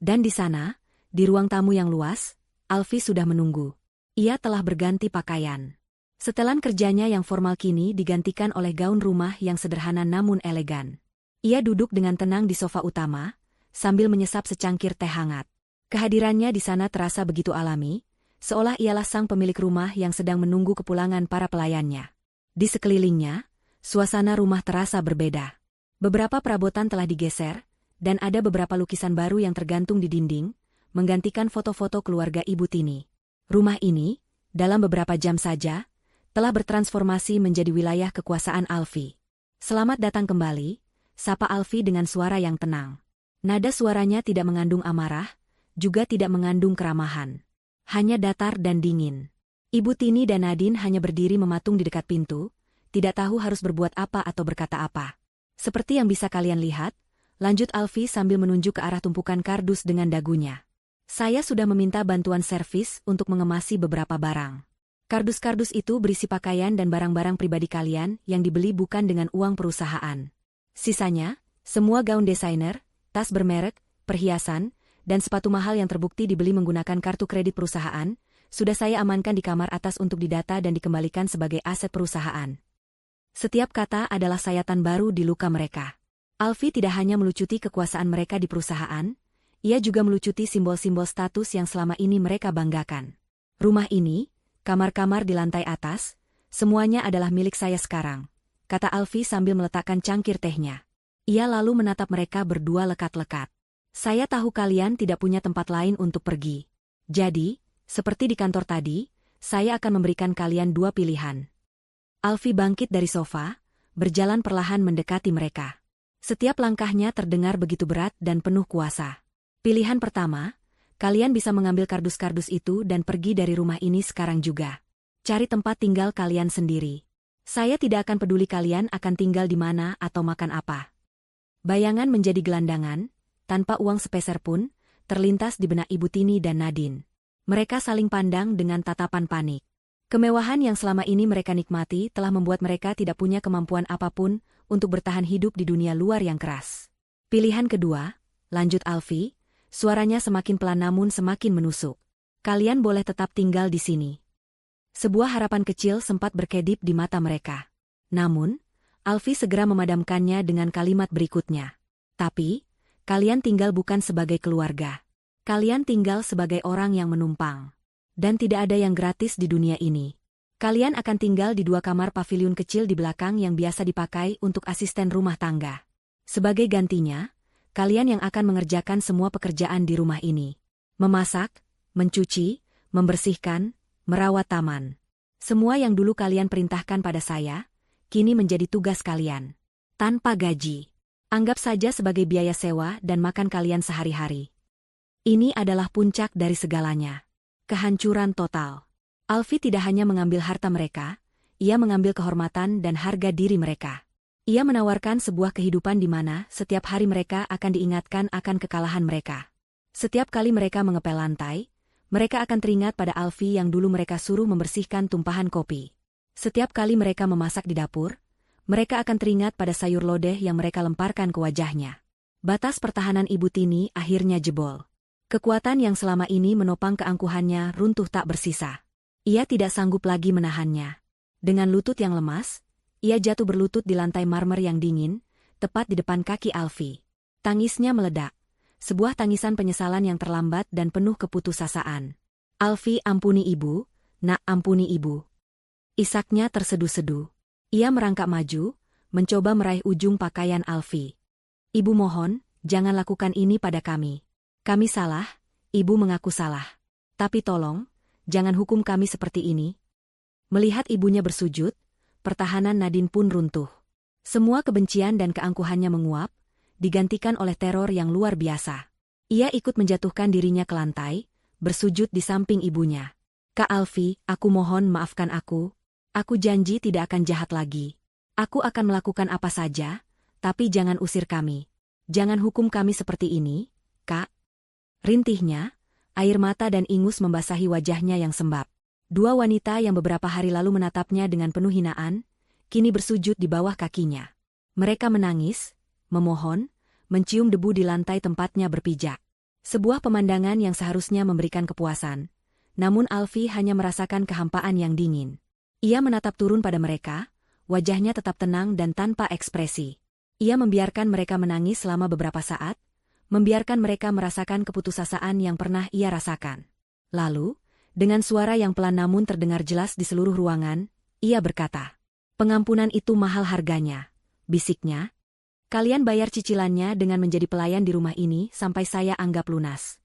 Dan di sana, di ruang tamu yang luas, Alfie sudah menunggu. Ia telah berganti pakaian. Setelan kerjanya yang formal kini digantikan oleh gaun rumah yang sederhana namun elegan. Ia duduk dengan tenang di sofa utama, sambil menyesap secangkir teh hangat. Kehadirannya di sana terasa begitu alami, seolah ialah sang pemilik rumah yang sedang menunggu kepulangan para pelayannya. Di sekelilingnya, suasana rumah terasa berbeda. Beberapa perabotan telah digeser, dan ada beberapa lukisan baru yang tergantung di dinding, menggantikan foto-foto keluarga Ibu Tini. Rumah ini, dalam beberapa jam saja, telah bertransformasi menjadi wilayah kekuasaan Alfie. Selamat datang kembali, sapa Alfie dengan suara yang tenang. Nada suaranya tidak mengandung amarah, juga tidak mengandung keramahan. Hanya datar dan dingin. Ibu Tini dan Nadine hanya berdiri mematung di dekat pintu, tidak tahu harus berbuat apa atau berkata apa. Seperti yang bisa kalian lihat, lanjut Alfie sambil menunjuk ke arah tumpukan kardus dengan dagunya. Saya sudah meminta bantuan servis untuk mengemasi beberapa barang. Kardus-kardus itu berisi pakaian dan barang-barang pribadi kalian yang dibeli bukan dengan uang perusahaan. Sisanya, semua gaun desainer, tas bermerek, perhiasan, dan sepatu mahal yang terbukti dibeli menggunakan kartu kredit perusahaan, sudah saya amankan di kamar atas untuk didata dan dikembalikan sebagai aset perusahaan. Setiap kata adalah sayatan baru di luka mereka. Alfie tidak hanya melucuti kekuasaan mereka di perusahaan, ia juga melucuti simbol-simbol status yang selama ini mereka banggakan. Rumah ini, kamar-kamar di lantai atas, semuanya adalah milik saya sekarang, kata Alfie sambil meletakkan cangkir tehnya. Ia lalu menatap mereka berdua lekat-lekat. Saya tahu kalian tidak punya tempat lain untuk pergi. Jadi, seperti di kantor tadi, saya akan memberikan kalian dua pilihan. Alfie bangkit dari sofa, berjalan perlahan mendekati mereka. Setiap langkahnya terdengar begitu berat dan penuh kuasa. Pilihan pertama, kalian bisa mengambil kardus-kardus itu dan pergi dari rumah ini sekarang juga. Cari tempat tinggal kalian sendiri. Saya tidak akan peduli kalian akan tinggal di mana atau makan apa. Bayangan menjadi gelandangan, tanpa uang sepeser pun, terlintas di benak Ibu Tini dan Nadine. Mereka saling pandang dengan tatapan panik. Kemewahan yang selama ini mereka nikmati telah membuat mereka tidak punya kemampuan apapun untuk bertahan hidup di dunia luar yang keras. Pilihan kedua, lanjut Alfie, suaranya semakin pelan namun semakin menusuk. Kalian boleh tetap tinggal di sini. Sebuah harapan kecil sempat berkedip di mata mereka. Namun, Alfie segera memadamkannya dengan kalimat berikutnya. Tapi, kalian tinggal bukan sebagai keluarga. Kalian tinggal sebagai orang yang menumpang. Dan tidak ada yang gratis di dunia ini. Kalian akan tinggal di dua kamar paviliun kecil di belakang yang biasa dipakai untuk asisten rumah tangga. Sebagai gantinya, kalian yang akan mengerjakan semua pekerjaan di rumah ini. Memasak, mencuci, membersihkan, merawat taman. Semua yang dulu kalian perintahkan pada saya, kini menjadi tugas kalian. Tanpa gaji. Anggap saja sebagai biaya sewa dan makan kalian sehari-hari. Ini adalah puncak dari segalanya. Kehancuran total. Alfie tidak hanya mengambil harta mereka, ia mengambil kehormatan dan harga diri mereka. Ia menawarkan sebuah kehidupan di mana setiap hari mereka akan diingatkan akan kekalahan mereka. Setiap kali mereka mengepel lantai, mereka akan teringat pada Alfie yang dulu mereka suruh membersihkan tumpahan kopi. Setiap kali mereka memasak di dapur, mereka akan teringat pada sayur lodeh yang mereka lemparkan ke wajahnya. Batas pertahanan Ibu Tini akhirnya jebol. Kekuatan yang selama ini menopang keangkuhannya runtuh tak bersisa. Ia tidak sanggup lagi menahannya. Dengan lutut yang lemas, ia jatuh berlutut di lantai marmer yang dingin, tepat di depan kaki Alfie. Tangisnya meledak. Sebuah tangisan penyesalan yang terlambat dan penuh keputusasaan. Alfie, ampuni ibu, nak ampuni ibu. Isaknya tersedu-sedu. Ia merangkak maju, mencoba meraih ujung pakaian Alfie. Ibu mohon, jangan lakukan ini pada kami. Kami salah, ibu mengaku salah. Tapi tolong, jangan hukum kami seperti ini. Melihat ibunya bersujud, pertahanan Nadine pun runtuh. Semua kebencian dan keangkuhannya menguap, digantikan oleh teror yang luar biasa. Ia ikut menjatuhkan dirinya ke lantai, bersujud di samping ibunya. Kak Alfie, aku mohon maafkan aku. Aku janji tidak akan jahat lagi. Aku akan melakukan apa saja, tapi jangan usir kami. Jangan hukum kami seperti ini, Kak. Rintihnya, air mata dan ingus membasahi wajahnya yang sembab. Dua wanita yang beberapa hari lalu menatapnya dengan penuh hinaan, kini bersujud di bawah kakinya. Mereka menangis, memohon, mencium debu di lantai tempatnya berpijak. Sebuah pemandangan yang seharusnya memberikan kepuasan, namun Alfi hanya merasakan kehampaan yang dingin. Ia menatap turun pada mereka, wajahnya tetap tenang dan tanpa ekspresi. Ia membiarkan mereka menangis selama beberapa saat, membiarkan mereka merasakan keputusasaan yang pernah ia rasakan. Lalu, dengan suara yang pelan namun terdengar jelas di seluruh ruangan, ia berkata, "Pengampunan itu mahal harganya," bisiknya. "Kalian bayar cicilannya dengan menjadi pelayan di rumah ini sampai saya anggap lunas."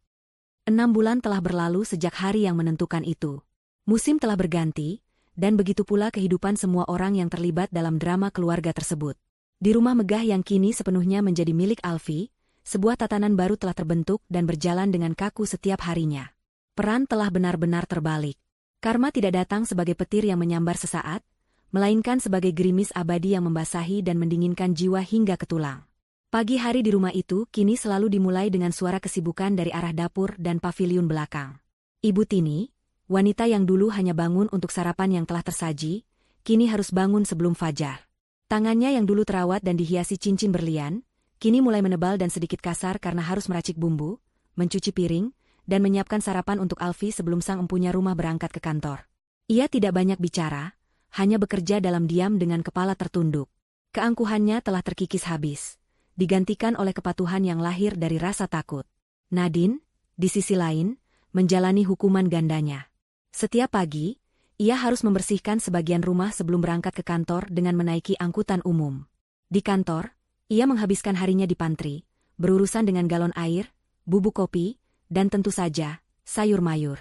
6 bulan telah berlalu sejak hari yang menentukan itu. Musim telah berganti, dan begitu pula kehidupan semua orang yang terlibat dalam drama keluarga tersebut. Di rumah megah yang kini sepenuhnya menjadi milik Alfi, sebuah tatanan baru telah terbentuk dan berjalan dengan kaku setiap harinya. Peran telah benar-benar terbalik. Karma tidak datang sebagai petir yang menyambar sesaat, melainkan sebagai gerimis abadi yang membasahi dan mendinginkan jiwa hingga ke tulang. Pagi hari di rumah itu kini selalu dimulai dengan suara kesibukan dari arah dapur dan paviliun belakang. Ibu Tini, wanita yang dulu hanya bangun untuk sarapan yang telah tersaji, kini harus bangun sebelum fajar. Tangannya yang dulu terawat dan dihiasi cincin berlian, kini mulai menebal dan sedikit kasar karena harus meracik bumbu, mencuci piring, dan menyiapkan sarapan untuk Alfi sebelum sang empunya rumah berangkat ke kantor. Ia tidak banyak bicara, hanya bekerja dalam diam dengan kepala tertunduk. Keangkuhannya telah terkikis habis, digantikan oleh kepatuhan yang lahir dari rasa takut. Nadine, di sisi lain, menjalani hukuman gandanya. Setiap pagi, ia harus membersihkan sebagian rumah sebelum berangkat ke kantor dengan menaiki angkutan umum. Di kantor, ia menghabiskan harinya di pantry, berurusan dengan galon air, bubuk kopi, dan tentu saja, sayur mayur.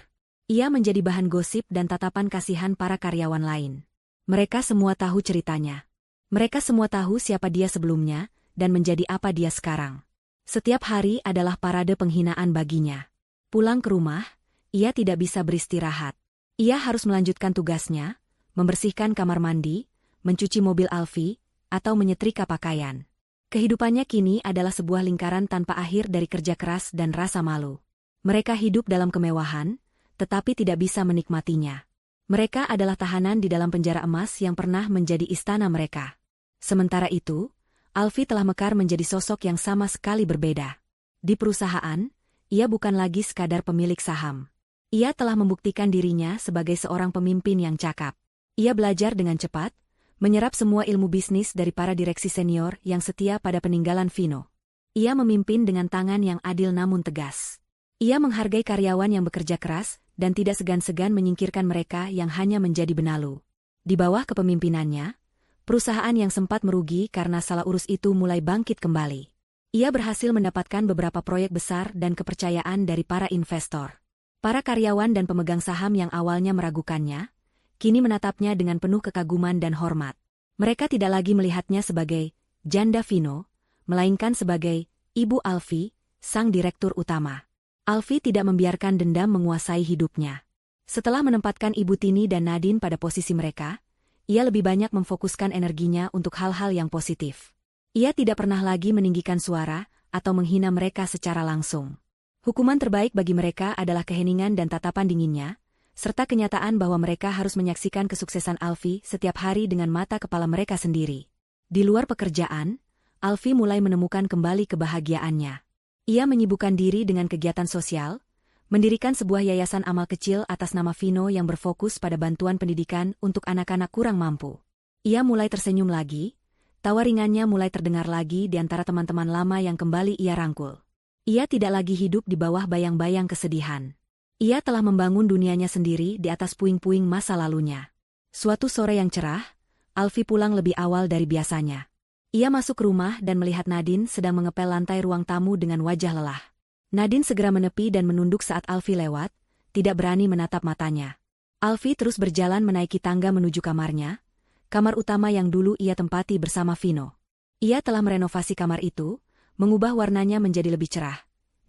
Ia menjadi bahan gosip dan tatapan kasihan para karyawan lain. Mereka semua tahu ceritanya. Mereka semua tahu siapa dia sebelumnya, dan menjadi apa dia sekarang. Setiap hari adalah parade penghinaan baginya. Pulang ke rumah, ia tidak bisa beristirahat. Ia harus melanjutkan tugasnya, membersihkan kamar mandi, mencuci mobil Alfi, atau menyetrika pakaian. Kehidupannya kini adalah sebuah lingkaran tanpa akhir dari kerja keras dan rasa malu. Mereka hidup dalam kemewahan, tetapi tidak bisa menikmatinya. Mereka adalah tahanan di dalam penjara emas yang pernah menjadi istana mereka. Sementara itu, Alfi telah mekar menjadi sosok yang sama sekali berbeda. Di perusahaan, ia bukan lagi sekadar pemilik saham. Ia telah membuktikan dirinya sebagai seorang pemimpin yang cakap. Ia belajar dengan cepat, menyerap semua ilmu bisnis dari para direksi senior yang setia pada peninggalan Vino. Ia memimpin dengan tangan yang adil namun tegas. Ia menghargai karyawan yang bekerja keras dan tidak segan-segan menyingkirkan mereka yang hanya menjadi benalu. Di bawah kepemimpinannya, perusahaan yang sempat merugi karena salah urus itu mulai bangkit kembali. Ia berhasil mendapatkan beberapa proyek besar dan kepercayaan dari para investor. Para karyawan dan pemegang saham yang awalnya meragukannya, kini menatapnya dengan penuh kekaguman dan hormat. Mereka tidak lagi melihatnya sebagai janda Vino, melainkan sebagai Ibu Alfi, sang direktur utama. Alfi tidak membiarkan dendam menguasai hidupnya. Setelah menempatkan Ibu Tini dan Nadine pada posisi mereka, ia lebih banyak memfokuskan energinya untuk hal-hal yang positif. Ia tidak pernah lagi meninggikan suara atau menghina mereka secara langsung. Hukuman terbaik bagi mereka adalah keheningan dan tatapan dinginnya, serta kenyataan bahwa mereka harus menyaksikan kesuksesan Alfi setiap hari dengan mata kepala mereka sendiri. Di luar pekerjaan, Alfi mulai menemukan kembali kebahagiaannya. Ia menyibukkan diri dengan kegiatan sosial, mendirikan sebuah yayasan amal kecil atas nama Vino yang berfokus pada bantuan pendidikan untuk anak-anak kurang mampu. Ia mulai tersenyum lagi, tawa ringannya mulai terdengar lagi di antara teman-teman lama yang kembali ia rangkul. Ia tidak lagi hidup di bawah bayang-bayang kesedihan. Ia telah membangun dunianya sendiri di atas puing-puing masa lalunya. Suatu sore yang cerah, Alfi pulang lebih awal dari biasanya. Ia masuk rumah dan melihat Nadine sedang mengepel lantai ruang tamu dengan wajah lelah. Nadine segera menepi dan menunduk saat Alfi lewat, tidak berani menatap matanya. Alfi terus berjalan menaiki tangga menuju kamarnya, kamar utama yang dulu ia tempati bersama Vino. Ia telah merenovasi kamar itu, mengubah warnanya menjadi lebih cerah.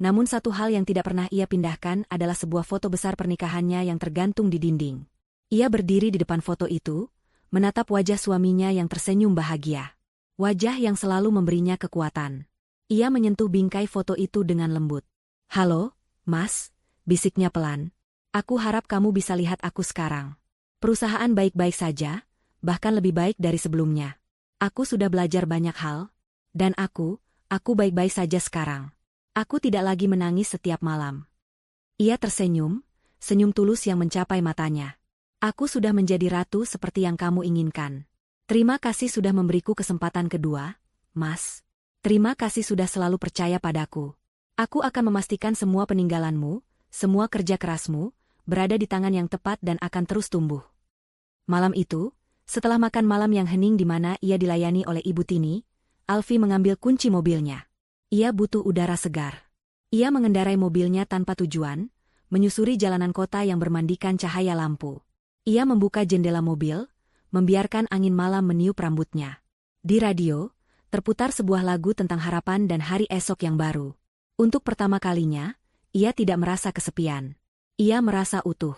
Namun satu hal yang tidak pernah ia pindahkan adalah sebuah foto besar pernikahannya yang tergantung di dinding. Ia berdiri di depan foto itu, menatap wajah suaminya yang tersenyum bahagia. Wajah yang selalu memberinya kekuatan. Ia menyentuh bingkai foto itu dengan lembut. "Halo, Mas," bisiknya pelan. "Aku harap kamu bisa lihat aku sekarang. Perusahaan baik-baik saja, bahkan lebih baik dari sebelumnya. Aku sudah belajar banyak hal, dan aku baik-baik saja sekarang. Aku tidak lagi menangis setiap malam." Ia tersenyum, senyum tulus yang mencapai matanya. "Aku sudah menjadi ratu seperti yang kamu inginkan. Terima kasih sudah memberiku kesempatan kedua, Mas. Terima kasih sudah selalu percaya padaku. Aku akan memastikan semua peninggalanmu, semua kerja kerasmu, berada di tangan yang tepat dan akan terus tumbuh." Malam itu, setelah makan malam yang hening di mana ia dilayani oleh Ibu Tini, Alfi mengambil kunci mobilnya. Ia butuh udara segar. Ia mengendarai mobilnya tanpa tujuan, menyusuri jalanan kota yang bermandikan cahaya lampu. Ia membuka jendela mobil, membiarkan angin malam meniup rambutnya. Di radio, terputar sebuah lagu tentang harapan dan hari esok yang baru. Untuk pertama kalinya, ia tidak merasa kesepian. Ia merasa utuh.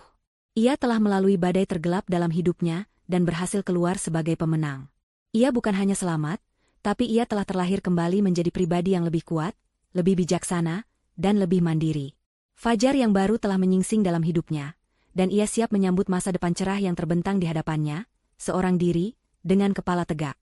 Ia telah melalui badai tergelap dalam hidupnya dan berhasil keluar sebagai pemenang. Ia bukan hanya selamat, tapi ia telah terlahir kembali menjadi pribadi yang lebih kuat, lebih bijaksana, dan lebih mandiri. Fajar yang baru telah menyingsing dalam hidupnya, dan ia siap menyambut masa depan cerah yang terbentang di hadapannya, seorang diri, dengan kepala tegak.